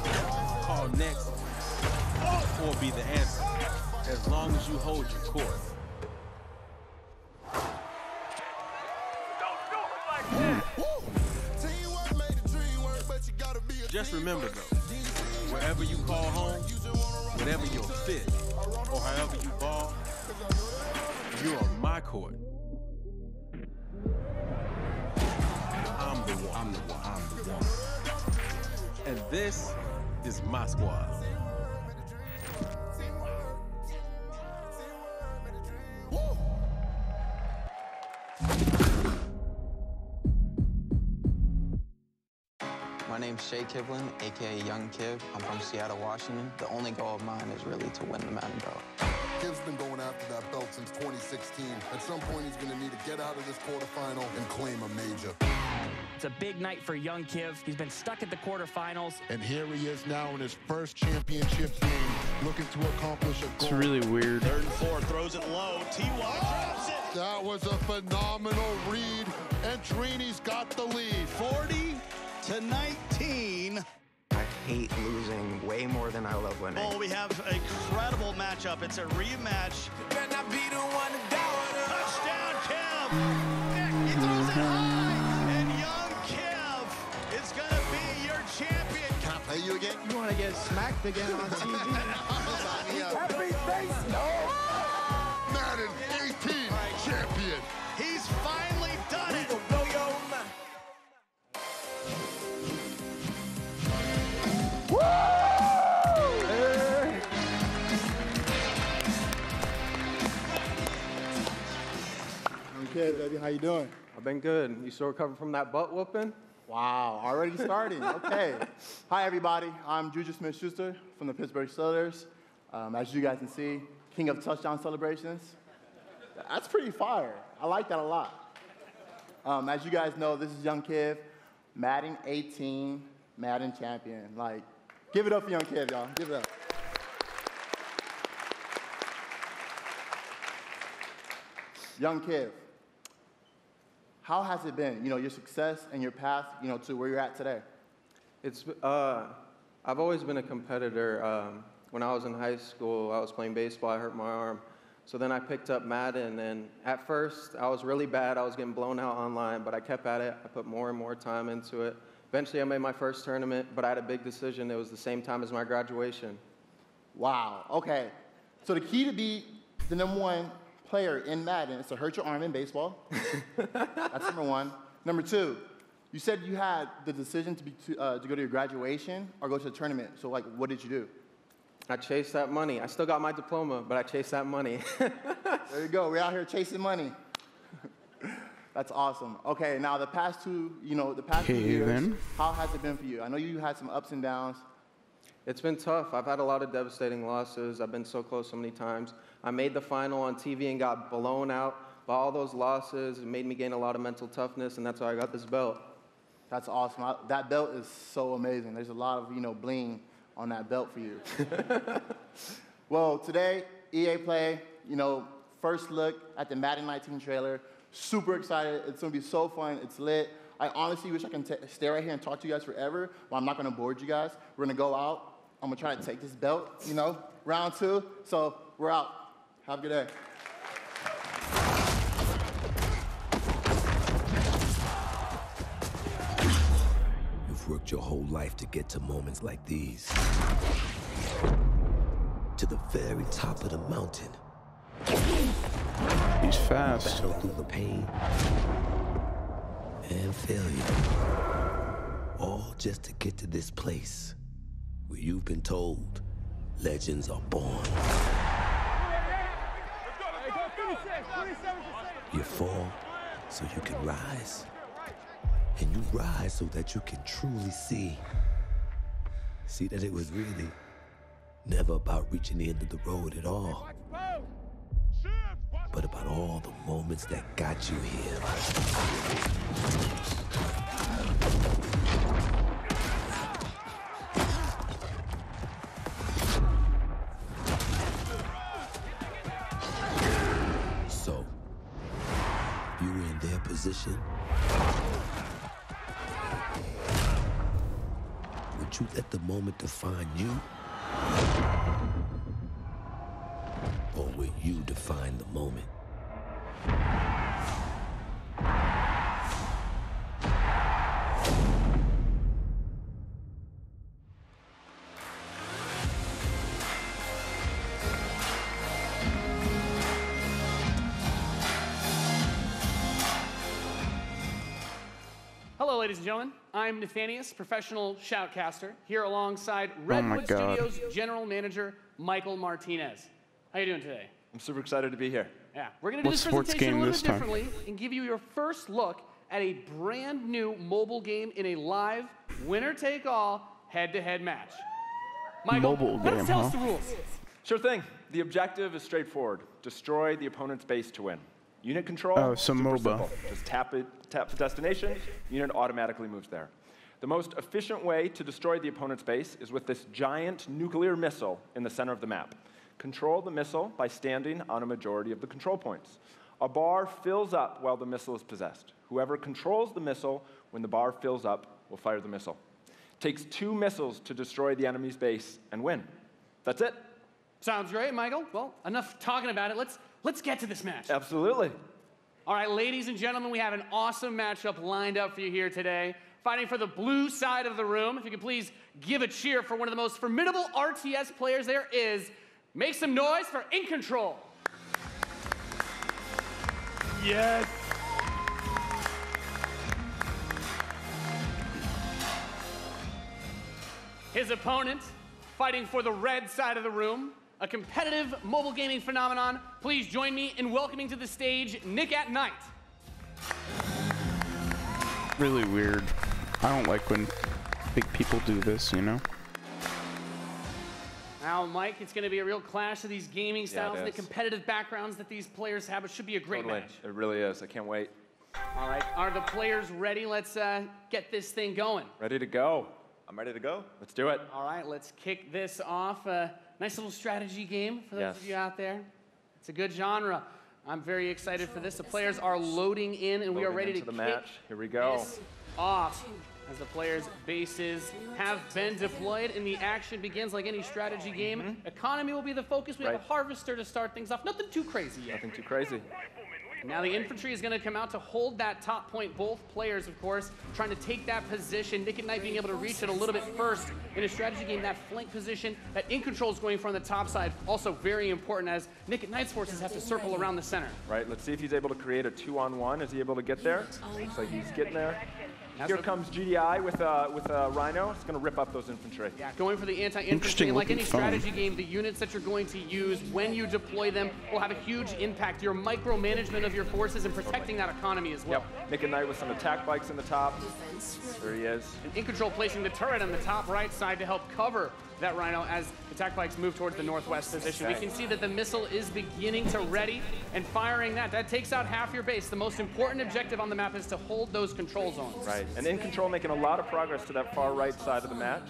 Call next. Or be the answer. As long as you hold your course. Just remember though, wherever you call home, whatever your fit, or however you ball, you're on my court. I'm the one. I'm the one. I'm the one. And this is my squad. My name's Shay Kivlin, aka Young Kiv. I'm from Seattle, Washington. The only goal of mine is really to win the Mountain Belt. Kiv's been going after that belt since 2016. At some point, he's going to need to get out of this quarterfinal and claim a major. It's a big night for Young Kiv. He's been stuck at the quarterfinals. And here he is now in his first championship game, looking to accomplish a goal. It's really weird. 3rd and 4, throws it low. T.Y. drops it. That was a phenomenal read, and Trini's got the lead. 40-19. I hate losing way more than I love winning. Oh, we have an incredible matchup. It's a rematch. Touchdown, Kev. He throws it high, and Young Kev is going to be your champion. Can I play you again? You want to get smacked again on TV? Happy face, no! Madden 18 champion. He's finally done it. I'm good, baby. How you doing? I've been good. You still recovering from that butt whooping? Wow, already starting. Okay. Hi, everybody. I'm Juju Smith-Schuster from the Pittsburgh Steelers. As you guys can see, king of touchdown celebrations. That's pretty fire. I like that a lot. As you guys know, this is Young Kiv, Madden 18, Madden champion. Like, give it up for Young Kiv, y'all. Give it up. Young Kiv, how has it been? You know, your success and your path, you know, to where you're at today. It's, I've always been a competitor. When I was in high school, I was playing baseball, I hurt my arm. So then I picked up Madden, and at first, I was really bad. I was getting blown out online, but I kept at it. I put more and more time into it. Eventually, I made my first tournament, but I had a big decision. It was the same time as my graduation. Wow, okay. So the key to be the #1 player in Madden is to hurt your arm in baseball. That's number one. Number two, you said you had the decision to go to your graduation or go to a tournament. So, like, what did you do? I chased that money. I still got my diploma, but I chased that money. There you go. We're out here chasing money. That's awesome. Okay, now the past 2 years, how has it been for you? I know you had some ups and downs. It's been tough. I've had a lot of devastating losses. I've been so close so many times. I made the final on TV and got blown out by all those losses. It made me gain a lot of mental toughness, and that's why I got this belt. That's awesome. That belt is so amazing. There's a lot of, bling on that belt for you. Well, today, EA Play, first look at the Madden 19 trailer. Super excited. It's going to be so fun. It's lit. I honestly wish I can stay right here and talk to you guys forever, but I'm not going to board you guys. We're going to go out. I'm going to try to take this belt, round 2. So we're out. Have a good day. You've worked your whole life to get to moments like these. To the very top of the mountain. He's fast. Battle through the pain and failure. All just to get to this place where you've been told legends are born. You fall so you can rise. And you rise so that you can truly see. See that it was really never about reaching the end of the road at all. But about all the moments that got you here. So, if you were in their position, would you let the moment define you? Or will you define the moment? Hello, ladies and gentlemen. I'm Nathanius, professional shoutcaster, here alongside Redwood Studios General Manager Michael Martinez. How you doing today? I'm super excited to be here. Yeah, we're going to do this presentation a little bit differently and give you your first look at a brand new mobile game in a live winner-take-all head-to-head match. Michael, tell us the rules. Sure thing. The objective is straightforward. Destroy the opponent's base to win. Unit control, some super MOBA. simple. Just tap the destination, unit automatically moves there. The most efficient way to destroy the opponent's base is with this giant nuclear missile in the center of the map. Control the missile by standing on a majority of the control points. A bar fills up while the missile is possessed. Whoever controls the missile when the bar fills up will fire the missile. Takes 2 missiles to destroy the enemy's base and win. That's it. Sounds great, Michael. Well, enough talking about it. Let's get to this match. Absolutely. All right, ladies and gentlemen, we have an awesome matchup lined up for you here today. Fighting for the blue side of the room, if you could please give a cheer for one of the most formidable RTS players there is. Make some noise for In Control. Yes. His opponent, fighting for the red side of the room, a competitive mobile gaming phenomenon. Please join me in welcoming to the stage Nick at Night. Really weird. I don't like when big people do this, you know? Now, Mike, it's going to be a real clash of these gaming styles it and the is. competitive backgrounds that these players have. It should be a great match. It really is. I can't wait. All right, are the players ready? Let's get this thing going. Ready to go. I'm ready to go. Let's do it. All right, let's kick this off. Nice little strategy game for those of you out there. It's a good genre. I'm very excited for this. The players are loading in, and we are ready to the kick match. Here we go. this off. As the players' bases have been deployed and the action begins like any strategy game. Economy will be the focus. We have a harvester to start things off. Nothing too crazy yet. Nothing too crazy. Now the infantry is going to come out to hold that top point. Both players, of course, trying to take that position. Nick at Night being able to reach it a little bit first in a strategy game. That flank position that In Control is going from the top side, also very important as Nick at Night's forces have to circle around the center. Right, let's see if he's able to create a 2-on-1. Is he able to get there? Looks like he's getting there. Here comes GDI with a Rhino. It's going to rip up those infantry. Yeah, going for the anti-infantry. And like any strategy game, the units that you're going to use when you deploy them will have a huge impact. Your micromanagement of your forces and protecting that economy as well. Yep, Nick and Knight with some attack bikes in the top. There he is. And In Control placing the turret on the top right side to help cover that Rhino as attack bikes move towards the northwest position. We can see that the missile is beginning to ready and firing that. That takes out half your base. The most important objective on the map is to hold those control zones. Right, and In Control making a lot of progress to that far right side of the match.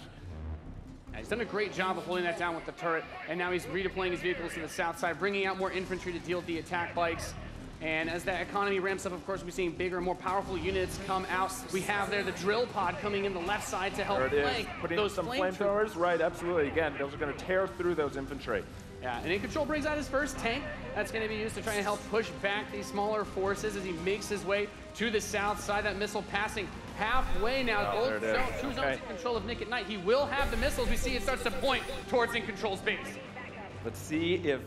He's done a great job of holding that down with the turret, and now he's redeploying his vehicles to the south side, bringing out more infantry to deal with the attack bikes. And as that economy ramps up, of course, we're seeing bigger, more powerful units come out. We have there the drill pod coming in the left side to help flank Putting those some flamethrowers. Right, absolutely. Again, those are going to tear through those infantry. Yeah, and In Control brings out his first tank. That's going to be used to try and help push back these smaller forces as he makes his way to the south side. That missile passing halfway now. Oh, there it is. Two zones in control of Nick at Night. He will have the missiles. We see it starts to point towards In Control's base. Let's see if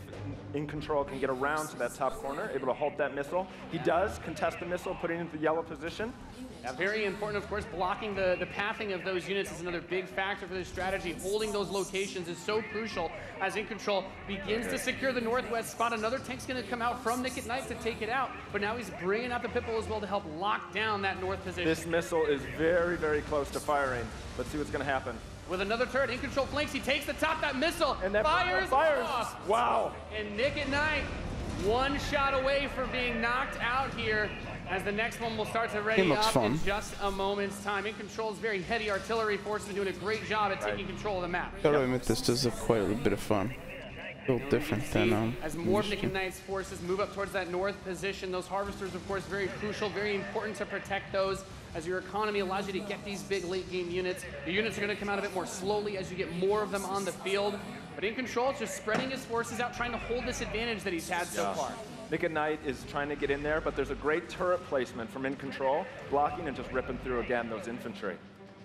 In Control can get around to that top corner, able to halt that missile. He does contest the missile, putting it into the yellow position. Yeah, very important, of course. Blocking the pathing of those units is another big factor for this strategy. Holding those locations is so crucial as In Control begins to secure the northwest spot. Another tank's going to come out from Nick at Night to take it out, but now he's bringing out the Pitbull as well to help lock down that north position. This missile is very, very close to firing. Let's see what's going to happen. With another turret, In Control flanks. He takes the top, that missile, and that fires off. Wow. And Nick at Night, one shot away from being knocked out here, as the next one will start to ready up in just a moment's time. In Control's very heady artillery forces are doing a great job at taking control of the map. Gotta admit, this does have quite a little bit of fun. A little different than as more of Nick and Knight's forces move up towards that north position, those harvesters, of course, very crucial, very important to protect those, as your economy allows you to get these big late game units. The units are going to come out a bit more slowly as you get more of them on the field. But In Control is just spreading his forces out, trying to hold this advantage that he's had so far. Nick at Night is trying to get in there, but there's a great turret placement from In Control, blocking and just ripping through again those infantry.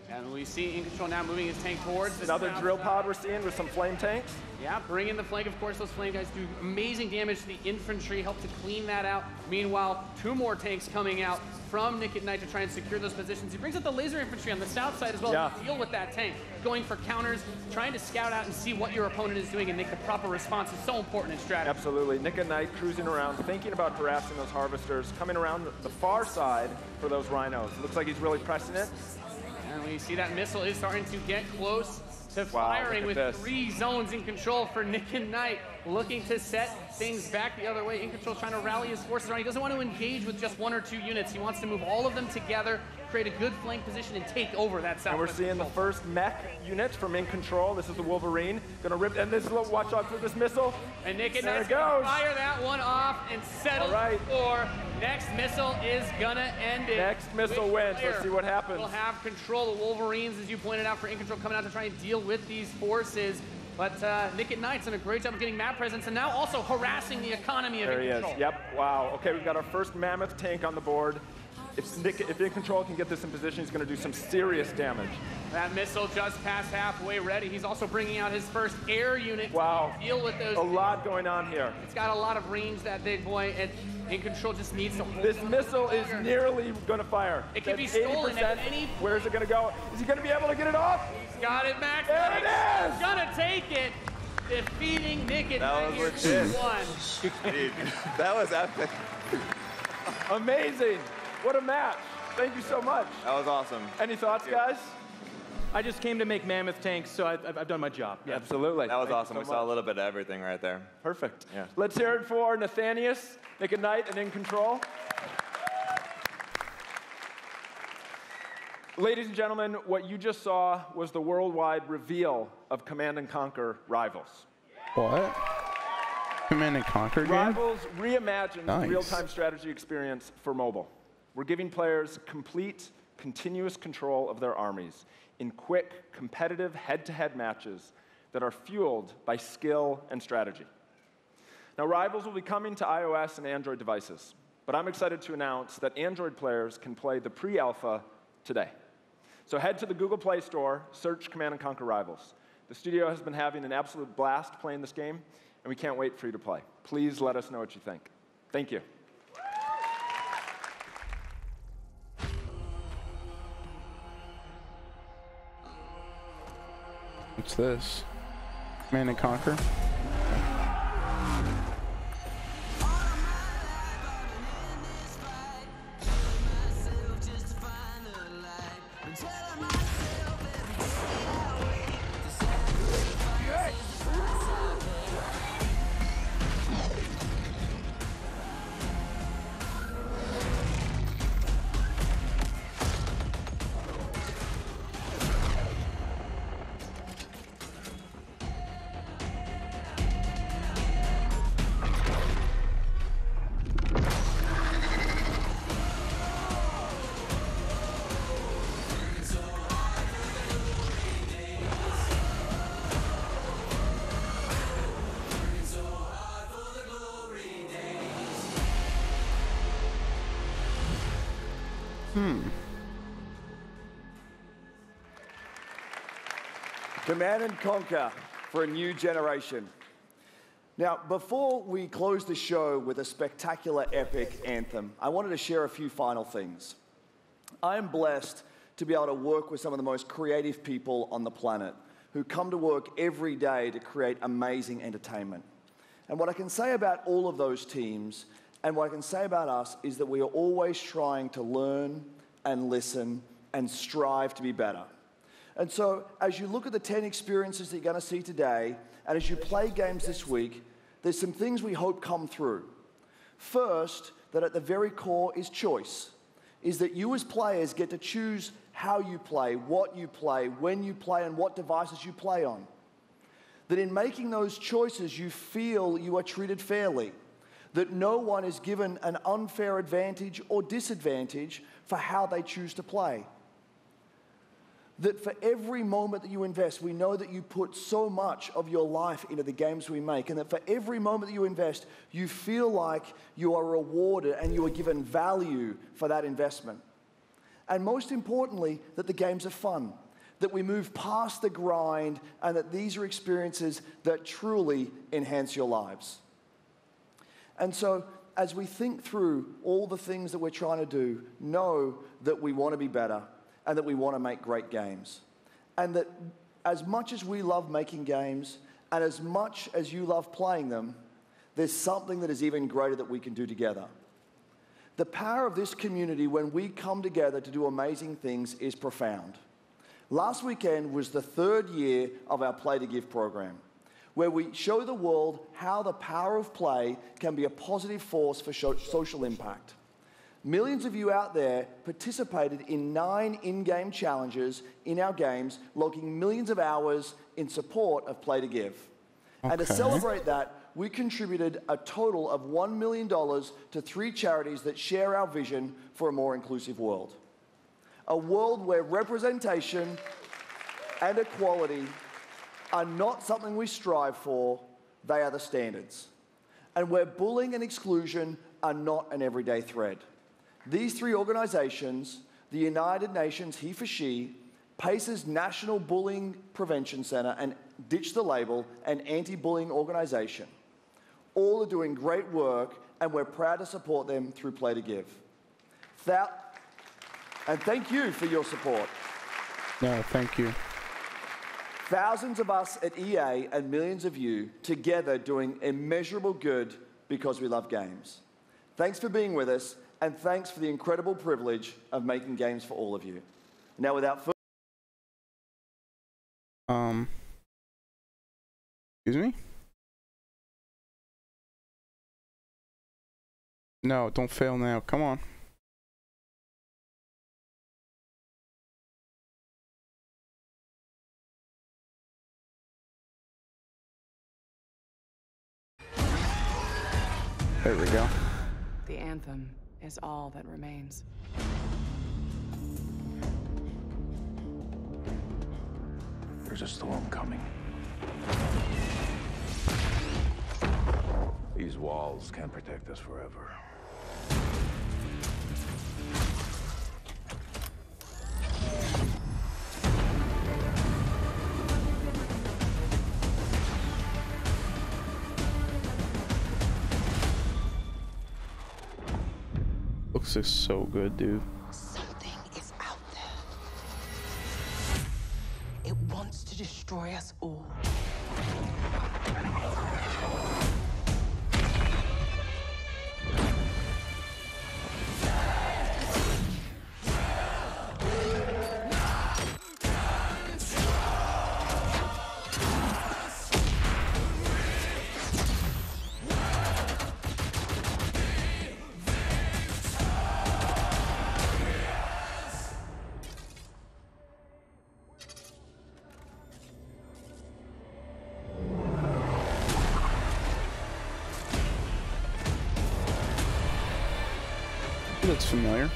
And we see In Control now moving his tank towards this. Another drill pod we're seeing with some flame tanks. Yeah, bring in the flank. Of course, those flame guys do amazing damage to the infantry, help to clean that out. Meanwhile, two more tanks coming out from Nick at Night to try and secure those positions. He brings out the laser infantry on the south side as well to deal with that tank. Going for counters, trying to scout out and see what your opponent is doing and make the proper response is so important in strategy. Absolutely. Nick at Night cruising around, thinking about harassing those harvesters, coming around the far side for those rhinos. It looks like he's really pressing it. And we see that missile is starting to get close to firing with 3 zones In Control for Nick and Knight, looking to set things back the other way. In Control trying to rally his forces around. He doesn't want to engage with just 1 or 2 units. He wants to move all of them together, create a good flank position, and take over that south. And we're seeing the first mech unit from In Control. This is the Wolverine. Gonna rip, and this little watch out for this missile. And Nick and there Knight's it goes. Fire that one off and settle for next missile is gonna end it. Next missile wins. Let's see what happens. We'll have control. The Wolverines, as you pointed out, for In Control coming out to try and deal with these forces. But Nick at Night's done a great job of getting map presence and now also harassing the economy of In Control. There he is. Yep. Wow. Okay, we've got our first mammoth tank on the board. If In Control can get this in position, he's going to do some serious damage. That missile just past halfway ready. He's also bringing out his first air unit to deal with those. A lot going on here. It's got a lot of range, that big boy, and In Control just needs to hold this missile is nearly going to fire. It can That's be stolen 80%. at any point. Where's it going to go? Is he going to be able to get it off? He's got it, Max. There it is! He's gonna take it. defeating Nick and That Nick was here legit. 2-1. Dude, that was epic. Amazing. What a match. Thank you so much. That was awesome. Any thoughts, guys? I just came to make mammoth tanks, so I've done my job. Yeah. Absolutely. That was Thank you awesome. so We saw a much. little bit of everything right there. Perfect. Yeah. Let's hear it for Nathanius, Nick and Knight, and In Control. Ladies and gentlemen, what you just saw was the worldwide reveal of Command & Conquer Rivals. What? Command & Conquer game? Rivals reimagines Nice. real-time strategy experience for mobile. We're giving players complete, continuous control of their armies in quick, competitive head-to-head matches that are fueled by skill and strategy. Now, Rivals will be coming to iOS and Android devices, but I'm excited to announce that Android players can play the pre-alpha today. So head to the Google Play Store, search Command & Conquer Rivals. The studio has been having an absolute blast playing this game, and we can't wait for you to play. Please let us know what you think. Thank you. What's this? Command & Conquer? Command & Conquer for a new generation. Now, before we close the show with a spectacular epic anthem, I wanted to share a few final things. I am blessed to be able to work with some of the most creative people on the planet who come to work every day to create amazing entertainment. And what I can say about all of those teams and what I can say about us is that we are always trying to learn and listen and strive to be better. And so, as you look at the 10 experiences that you're going to see today, and as you play games this week, there's some things we hope come through. First, that at the very core is choice, is that you as players get to choose how you play, what you play, when you play, and what devices you play on. That in making those choices, you feel you are treated fairly, that no one is given an unfair advantage or disadvantage for how they choose to play. That for every moment that you invest, we know that you put so much of your life into the games we make, and that for every moment that you invest, you feel like you are rewarded and you are given value for that investment. And most importantly, that the games are fun, that we move past the grind, and that these are experiences that truly enhance your lives. And so, as we think through all the things that we're trying to do, know that we want to be better, and that we want to make great games. And that as much as we love making games, and as much as you love playing them, there's something that is even greater that we can do together. The power of this community when we come together to do amazing things is profound. Last weekend was the 3rd year of our Play to Give program, where we show the world how the power of play can be a positive force for social impact. Millions of you out there participated in 9 in-game challenges in our games, logging millions of hours in support of Play to Give. Okay. And to celebrate that, we contributed a total of $1 million to 3 charities that share our vision for a more inclusive world. A world where representation and equality are not something we strive for, they are the standards. And where bullying and exclusion are not an everyday threat. These 3 organizations, the United Nations He for She, PACE's National Bullying Prevention Center, and Ditch the Label, an anti-bullying organization, all are doing great work, and we're proud to support them through Play to Give. And thank you for your support. No, thank you. Thousands of us at EA and millions of you together doing immeasurable good because we love games. Thanks for being with us, and thanks for the incredible privilege of making games for all of you. Now, without further... Excuse me? No, don't fail now. Come on. There we go. The anthem is all that remains. There's a storm coming. These walls can't protect us forever. Looks just so good, dude. Something is out there. It wants to destroy us all. He looks familiar.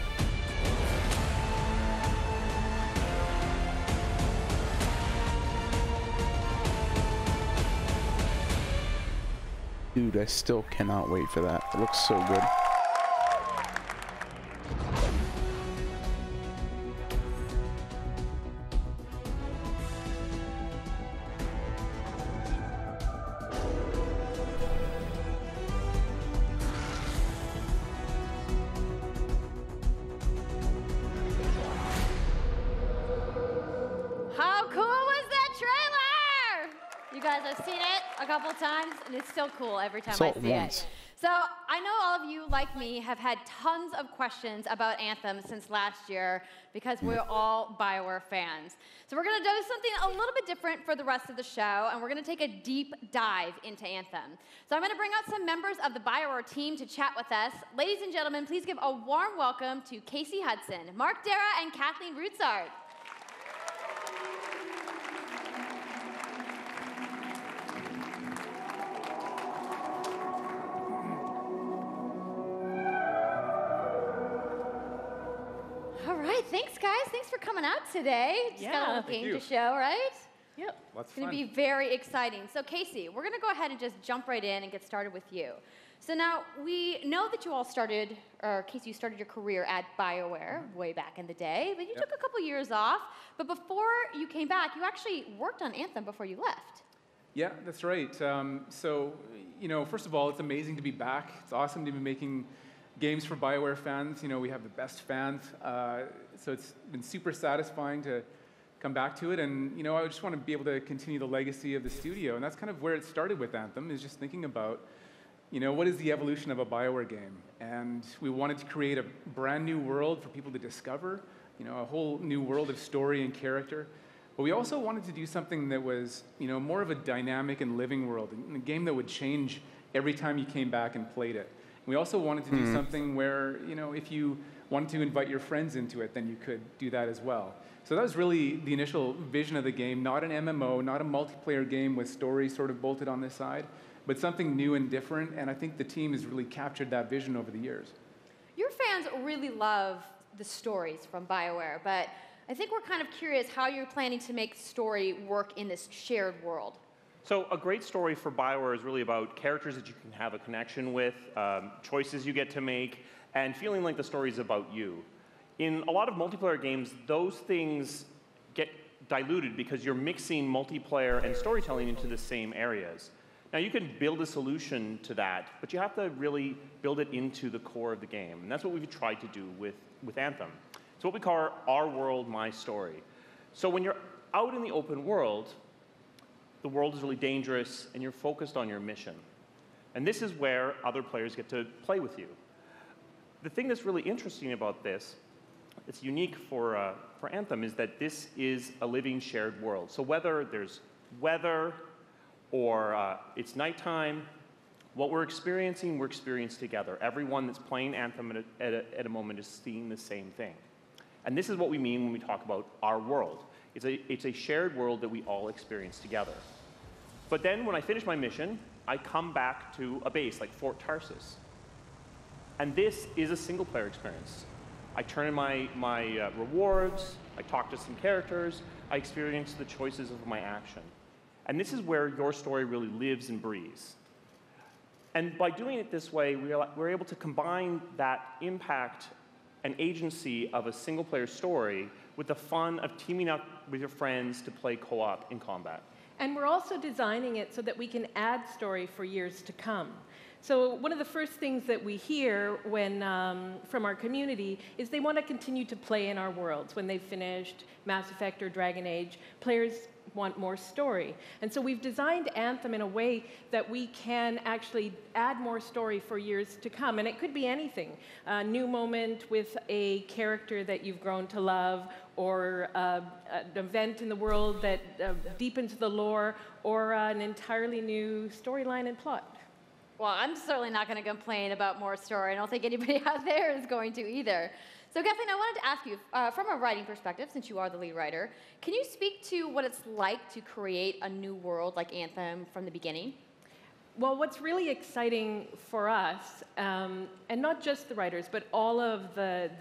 Dude, I still cannot wait for that. It looks so good. How cool was that trailer? You guys have seen it a couple times, and it's still cool every time I see it. So I know all of you, like me, have had tons of questions about Anthem since last year because we're all BioWare fans. So we're going to do something a little bit different for the rest of the show, and we're going to take a deep dive into Anthem. So I'm going to bring out some members of the BioWare team to chat with us. Ladies and gentlemen, please give a warm welcome to Casey Hudson, Mark Dara, and Kathleen Rutzart. All right, thanks guys. Thanks for coming out today. Just got a little game to show, right? Yep. It's going to be very exciting. So Casey, we're going to go ahead and just jump right in and get started with you. So now we know that you all started, or Casey, you started your career at BioWare way back in the day, but you took a couple years off. But before you came back, you actually worked on Anthem before you left. Yeah, that's right. So, you know, first of all, it's amazing to be back. It's awesome to be making games for BioWare fans. You know, we have the best fans. So it's been super satisfying to come back to it. And, you know, I just want to be able to continue the legacy of the studio. And that's kind of where it started with Anthem, is just thinking about, you know, what is the evolution of a BioWare game? And we wanted to create a brand new world for people to discover, you know, a whole new world of story and character. But we also wanted to do something that was, you know, more of a dynamic and living world, a game that would change every time you came back and played it. We also wanted to do something where, you know, if you wanted to invite your friends into it, then you could do that as well. So that was really the initial vision of the game, not an MMO, not a multiplayer game with stories sort of bolted on the side, but something new and different, and I think the team has really captured that vision over the years. Your fans really love the stories from BioWare, but I think we're kind of curious how you're planning to make story work in this shared world. So a great story for BioWare is really about characters that you can have a connection with, choices you get to make, and feeling like the story is about you. In a lot of multiplayer games, those things get diluted because you're mixing multiplayer and storytelling into the same areas. Now, you can build a solution to that, but you have to really build it into the core of the game. And that's what we've tried to do with Anthem. It's what we call our world, my story. So when you're out in the open world, the world is really dangerous, and you're focused on your mission. And this is where other players get to play with you. The thing that's really interesting about this, it's unique for Anthem, is that this is a living shared world. So whether there's weather or it's nighttime, what we're experiencing together. Everyone that's playing Anthem at a moment is seeing the same thing. And this is what we mean when we talk about our world. It's a shared world that we all experience together. But then when I finish my mission, I come back to a base like Fort Tarsus. And this is a single-player experience. I turn in my rewards, I talk to some characters, I experience the choices of my action. And this is where your story really lives and breathes. And by doing it this way, we're able to combine that impact and agency of a single-player story with the fun of teaming up with your friends to play co-op in combat. And we're also designing it so that we can add story for years to come. So one of the first things that we hear from our community is they want to continue to play in our worlds. When they've finished Mass Effect or Dragon Age, players want more story. And so we've designed Anthem in a way that we can actually add more story for years to come. And it could be anything. A new moment with a character that you've grown to love, or an event in the world that deepens the lore, or an entirely new storyline and plot. Well, I'm certainly not going to complain about more story. I don't think anybody out there is going to either. So Kathleen, I wanted to ask you, from a writing perspective, since you are the lead writer, can you speak to what it's like to create a new world like Anthem from the beginning? Well, what's really exciting for us, and not just the writers, but all of the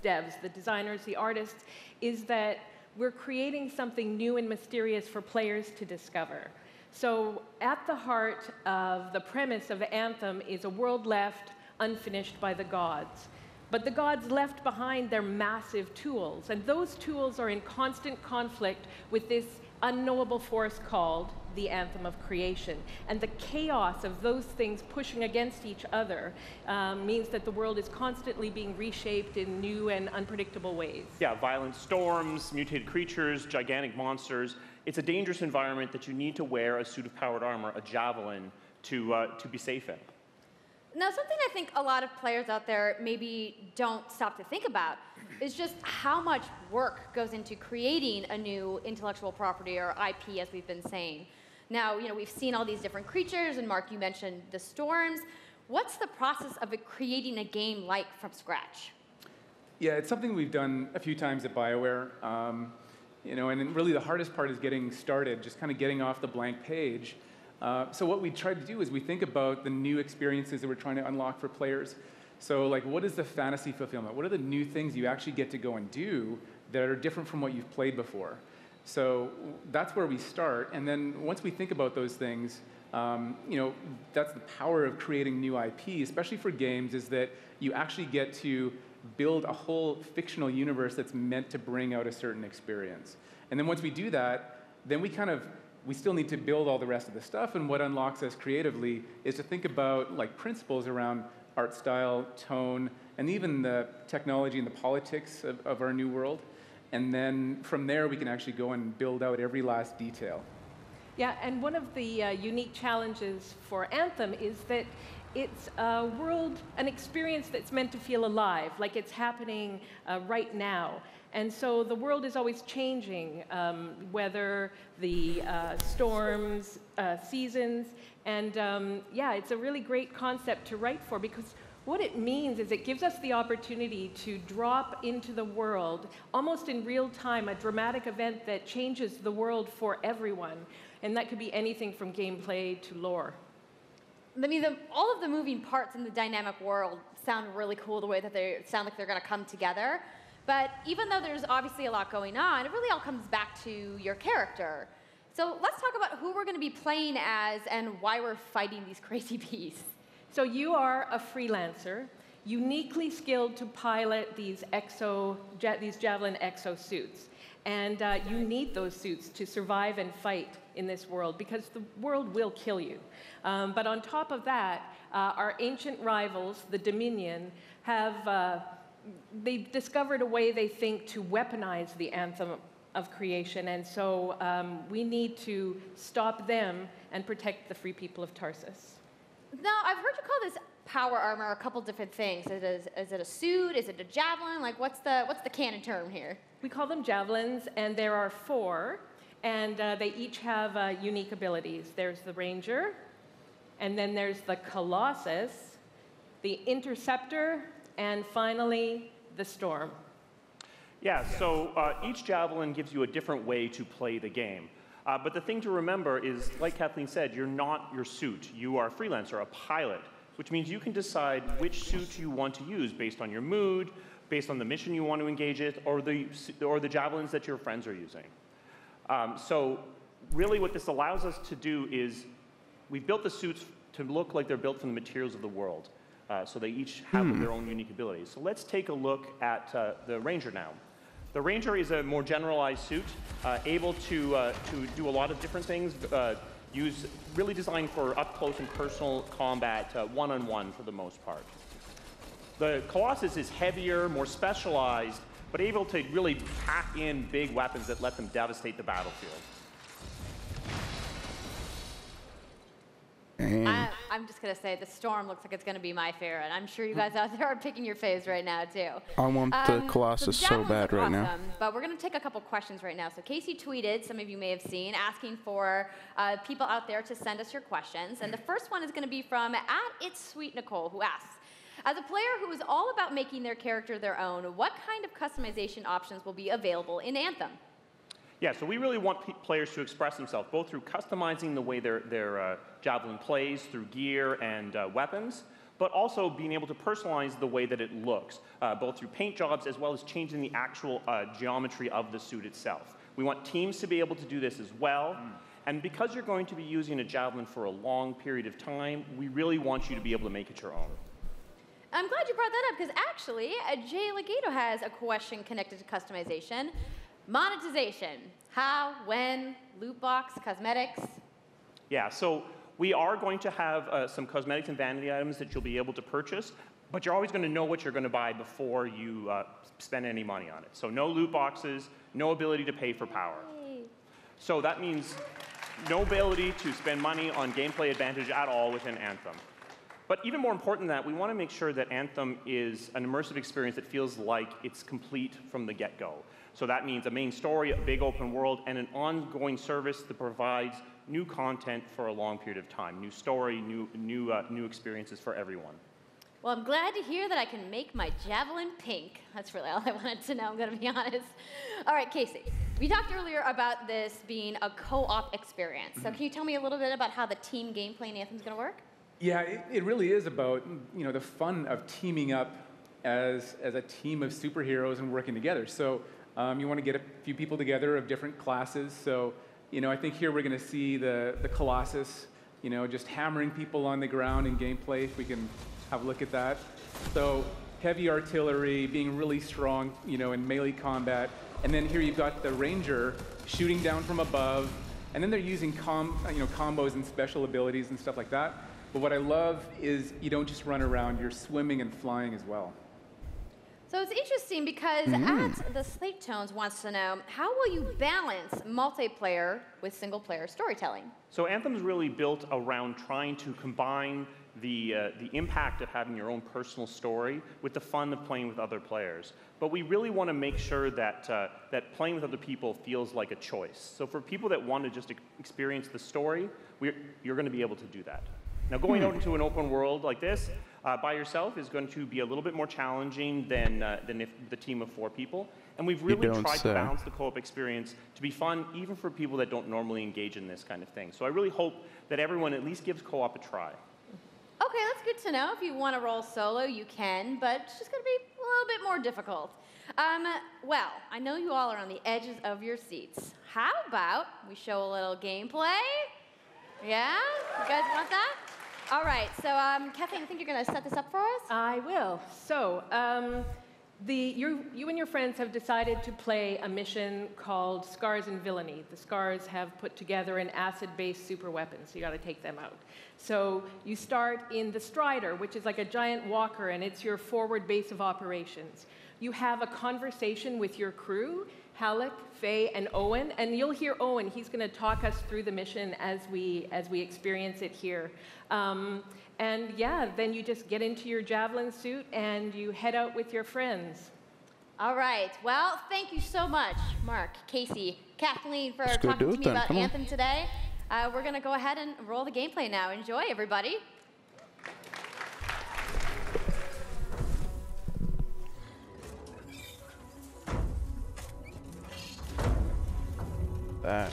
devs, the designers, the artists, is that we're creating something new and mysterious for players to discover. So at the heart of the premise of Anthem is a world left unfinished by the gods. But the gods left behind their massive tools, and those tools are in constant conflict with this unknowable force called the Anthem of Creation. And the chaos of those things pushing against each other means that the world is constantly being reshaped in new and unpredictable ways. Yeah, violent storms, mutated creatures, gigantic monsters. It's a dangerous environment that you need to wear a suit of powered armor, a javelin, to be safe in. Now, something I think a lot of players out there maybe don't stop to think about is just how much work goes into creating a new intellectual property, or IP, as we've been saying. Now, we've seen all these different creatures, and Mark, you mentioned the storms. What's the process of creating a game like from scratch? Yeah, it's something we've done a few times at BioWare. And really the hardest part is getting started, just kind of getting off the blank page. So what we try to do is we think about the new experiences that we're trying to unlock for players. So like, what is the fantasy fulfillment? What are the new things you actually get to go and do that are different from what you've played before? So that's where we start. And then once we think about those things, that's the power of creating new IP, especially for games, is that you actually get to build a whole fictional universe that's meant to bring out a certain experience. And then once we do that, then we still need to build all the rest of the stuff, and what unlocks us creatively is to think about like principles around art style, tone, and even the technology and the politics of our new world. And then from there, we can actually go and build out every last detail. Yeah, and one of the unique challenges for Anthem is that it's a world, an experience that's meant to feel alive, like it's happening right now. And so the world is always changing, whether the storms, seasons, and it's a really great concept to write for, because what it means is it gives us the opportunity to drop into the world, almost in real time, a dramatic event that changes the world for everyone. And that could be anything from gameplay to lore. I mean, all of the moving parts in the dynamic world sound really cool, the way that they sound like they're going to come together. But even though there's obviously a lot going on, it really all comes back to your character. So let's talk about who we're going to be playing as and why we're fighting these crazy beasts. So you are a freelancer, uniquely skilled to pilot these Javelin exosuits. And you need those suits to survive and fight in this world, because the world will kill you. But on top of that, our ancient rivals, the Dominion, they've discovered a way, they think, to weaponize the Anthem of creation, and so we need to stop them and protect the free people of Tarsus. Now, I've heard you call this power armor a couple different things. Is it a suit? Is it a javelin? Like, what's the canon term here? We call them javelins, and there are 4, and they each have unique abilities. There's the Ranger, and then there's the Colossus, the Interceptor, and finally, the Storm. Yeah, so each javelin gives you a different way to play the game. But the thing to remember is, like Kathleen said, you're not your suit. You are a freelancer, a pilot, which means you can decide which suit you want to use based on your mood, based on the mission you want to engage in, or the javelins that your friends are using. So really what this allows us to do is we've built the suits to look like they're built from the materials of the world. So they each have their own unique abilities. So let's take a look at the Ranger now. The Ranger is a more generalized suit, able to do a lot of different things, really designed for up-close and personal combat, one-on-one for the most part. The Colossus is heavier, more specialized, but able to really pack in big weapons that let them devastate the battlefield. I'm just going to say the Storm looks like it's going to be my favorite. I'm sure you guys out there are picking your faves right now, too. I want the Colossus so bad right now. But we're going to take a couple questions right now. So Casey tweeted, some of you may have seen, asking for people out there to send us your questions. And the first one is going to be from @It'sSweetNicole, who asks, as a player who is all about making their character their own, what kind of customization options will be available in Anthem? Yeah, so we really want players to express themselves, both through customizing the way their javelin plays, through gear and weapons, but also being able to personalize the way that it looks, both through paint jobs as well as changing the actual geometry of the suit itself. We want teams to be able to do this as well. And because you're going to be using a javelin for a long period of time, we really want you to be able to make it your own. I'm glad you brought that up, because actually, Jay Legato has a question connected to customization. Monetization. How, when, loot box, cosmetics? Yeah, so we are going to have some cosmetics and vanity items that you'll be able to purchase, but you're always going to know what you're going to buy before you spend any money on it. So no loot boxes, no ability to pay for power. Yay. So that means no ability to spend money on gameplay advantage at all within Anthem. But even more important than that, we want to make sure that Anthem is an immersive experience that feels like it's complete from the get-go. So that means a main story, a big open world, and an ongoing service that provides new content for a long period of time. New story, new experiences for everyone. Well, I'm glad to hear that I can make my javelin pink. That's really all I wanted to know, I'm going to be honest. All right, Casey, we talked earlier about this being a co-op experience. So can you tell me a little bit about how the team gameplay in Anthem is going to work? Yeah, it really is about the fun of teaming up as a team of superheroes and working together. So you want to get a few people together of different classes. So I think here we're going to see the Colossus, just hammering people on the ground in gameplay. If we can have a look at that. So heavy artillery, being really strong, in melee combat, and then here you've got the Ranger shooting down from above, and then they're using combos and special abilities and stuff like that. But what I love is you don't just run around, you're swimming and flying as well. So it's interesting because the Slate Tones wants to know, how will you balance multiplayer with single-player storytelling? So Anthem's really built around trying to combine the impact of having your own personal story with the fun of playing with other players. But we really want to make sure that, that playing with other people feels like a choice. So for people that want to just experience the story, you're going to be able to do that. Now, going out into an open world like this by yourself is going to be a little bit more challenging than if the team of 4 people. And we've really tried to balance the co-op experience to be fun, even for people that don't normally engage in this kind of thing. So I really hope that everyone at least gives co-op a try. Okay, that's good to know. If you want to roll solo, you can, but it's just going to be a little bit more difficult. Well, I know you all are on the edges of your seats. How about we show a little gameplay? Yeah? You guys want that? All right, so Kathleen, I think you're going to set this up for us? I will. So, you and your friends have decided to play a mission called Scars and Villainy. The Scars have put together an acid-based super weapon, so you got to take them out. So you start in the Strider, which is like a giant walker, and it's your forward base of operations. you have a conversation with your crew, Halleck, Faye, and Owen, and you'll hear Owen. He's going to talk us through the mission as we experience it here. And yeah, then you just get into your javelin suit and you head out with your friends. All right. Well, thank you so much, Mark, Casey, Kathleen, for talking to me about Anthem today. We're going to go ahead and roll the gameplay now. Enjoy, everybody. That.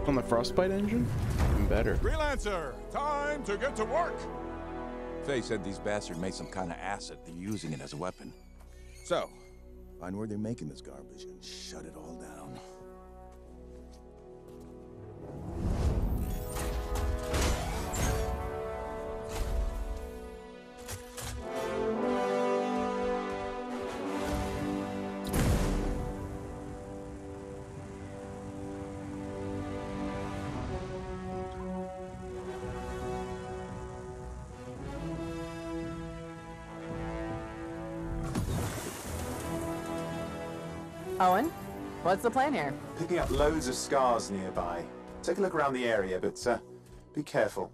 On the Frostbite engine? Even better. Freelancer, time to get to work. Faye said these bastards made some kind of acid. They're using it as a weapon. So, find where they're making this garbage and shut it all down. Owen, what's the plan here? Picking up loads of scars nearby. Take a look around the area, but be careful.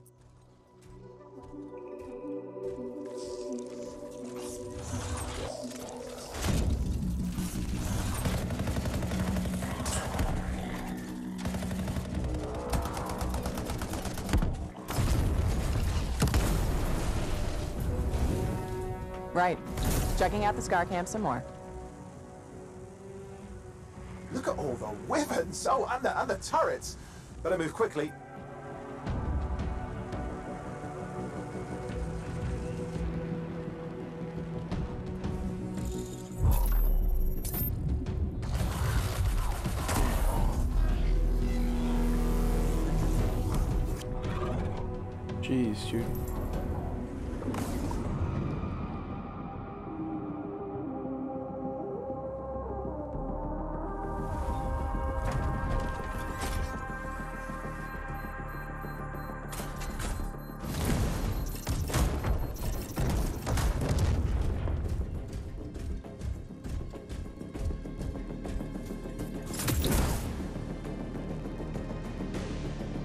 Right. Checking out the scar camp some more. Look at all the weapons! Oh, and the turrets! Better move quickly. Jeez, dude.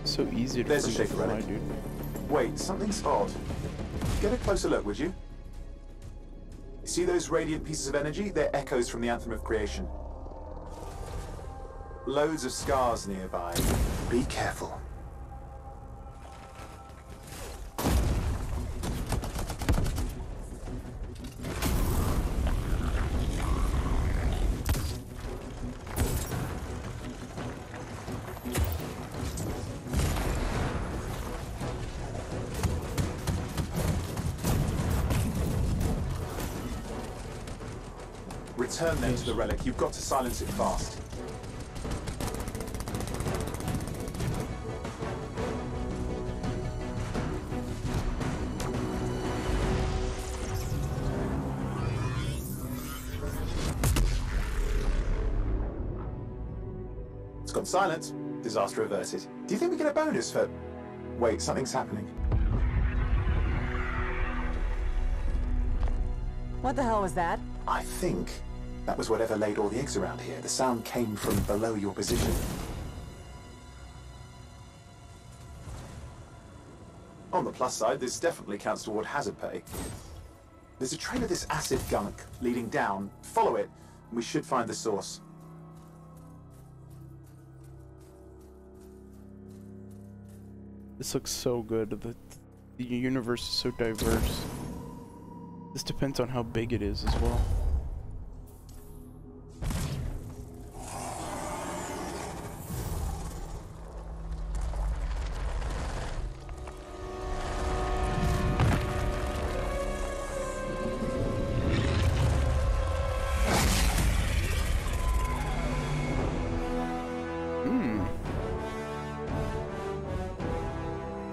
So easy to There's a shaker relic. dude. Wait, something's odd. Get a closer look, would you? See those radiant pieces of energy? They're echoes from the Anthem of Creation. Loads of scars nearby. Be careful. Return them to the relic. You've got to silence it fast. It's gone silent. Disaster averted. Do you think we get a bonus for... Wait, something's happening. What the hell was that? I think that was whatever laid all the eggs around here. The sound came from below your position. On the plus side, this definitely counts toward hazard pay. There's a trail of this acid gunk leading down. Follow it, and we should find the source. This looks so good. The universe is so diverse. This depends on how big it is as well.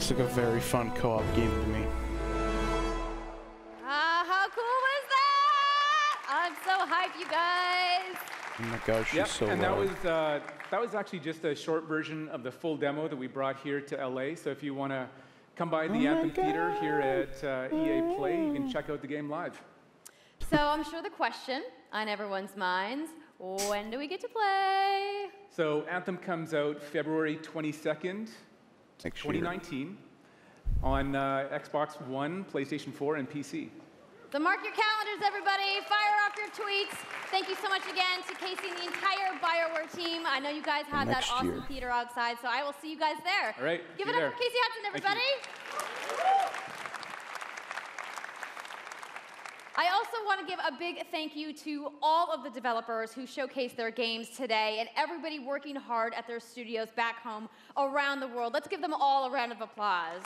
Looks like a very fun co-op game to me. How cool was that? I'm so hyped, you guys. Oh my gosh, she's so and loud. that was actually just a short version of the full demo that we brought here to LA. So if you want to come by the Anthem Theater here at EA Play. You can check out the game live. So I'm sure the question on everyone's minds, when do we get to play? So Anthem comes out February 22nd, 2019 on Xbox One, PlayStation 4, and PC. So mark your calendars, everybody. Fire off your tweets. Thank you so much again to Casey and the entire BioWare team. I know you guys have that awesome theater outside, so I will see you guys there. All right. Give it up for Casey Hudson, everybody. I also want to give a big thank you to all of the developers who showcased their games today and everybody working hard at their studios back home around the world. Let's give them all a round of applause.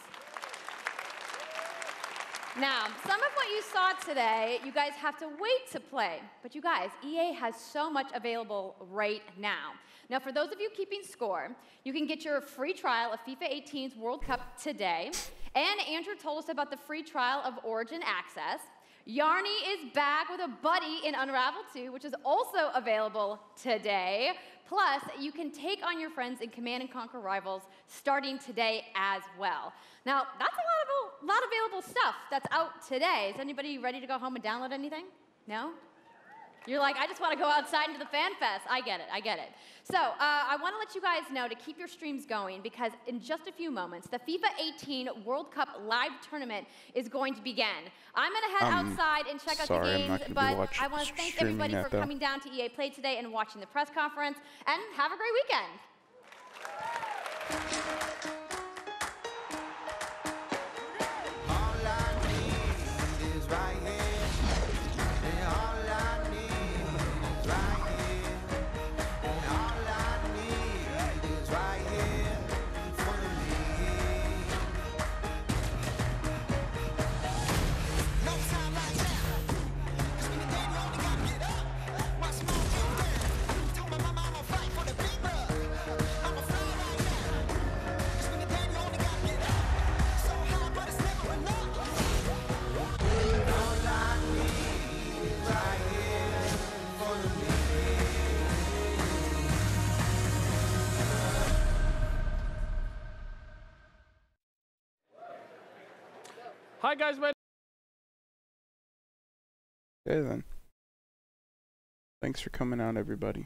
Now, some of what you saw today, you guys have to wait to play. But you guys, EA has so much available right now. Now, for those of you keeping score, you can get your free trial of FIFA 18's World Cup today. And Andrew told us about the free trial of Origin Access. Yarny is back with a buddy in Unravel 2, which is also available today. Plus, you can take on your friends in Command & Conquer Rivals starting today as well. Now, that's a lot of available stuff that's out today. Is anybody ready to go home and download anything? No? You're like, I just want to go outside into the Fan Fest. I get it, I get it. So I want to let you guys know to keep your streams going because in just a few moments, the FIFA 18 World Cup live tournament is going to begin. I'm going to head outside and check out the games, but I want to thank everybody for coming down to EA Play today and watching the press conference, and have a great weekend. Hi, guys. Okay, then. Thanks for coming out, everybody.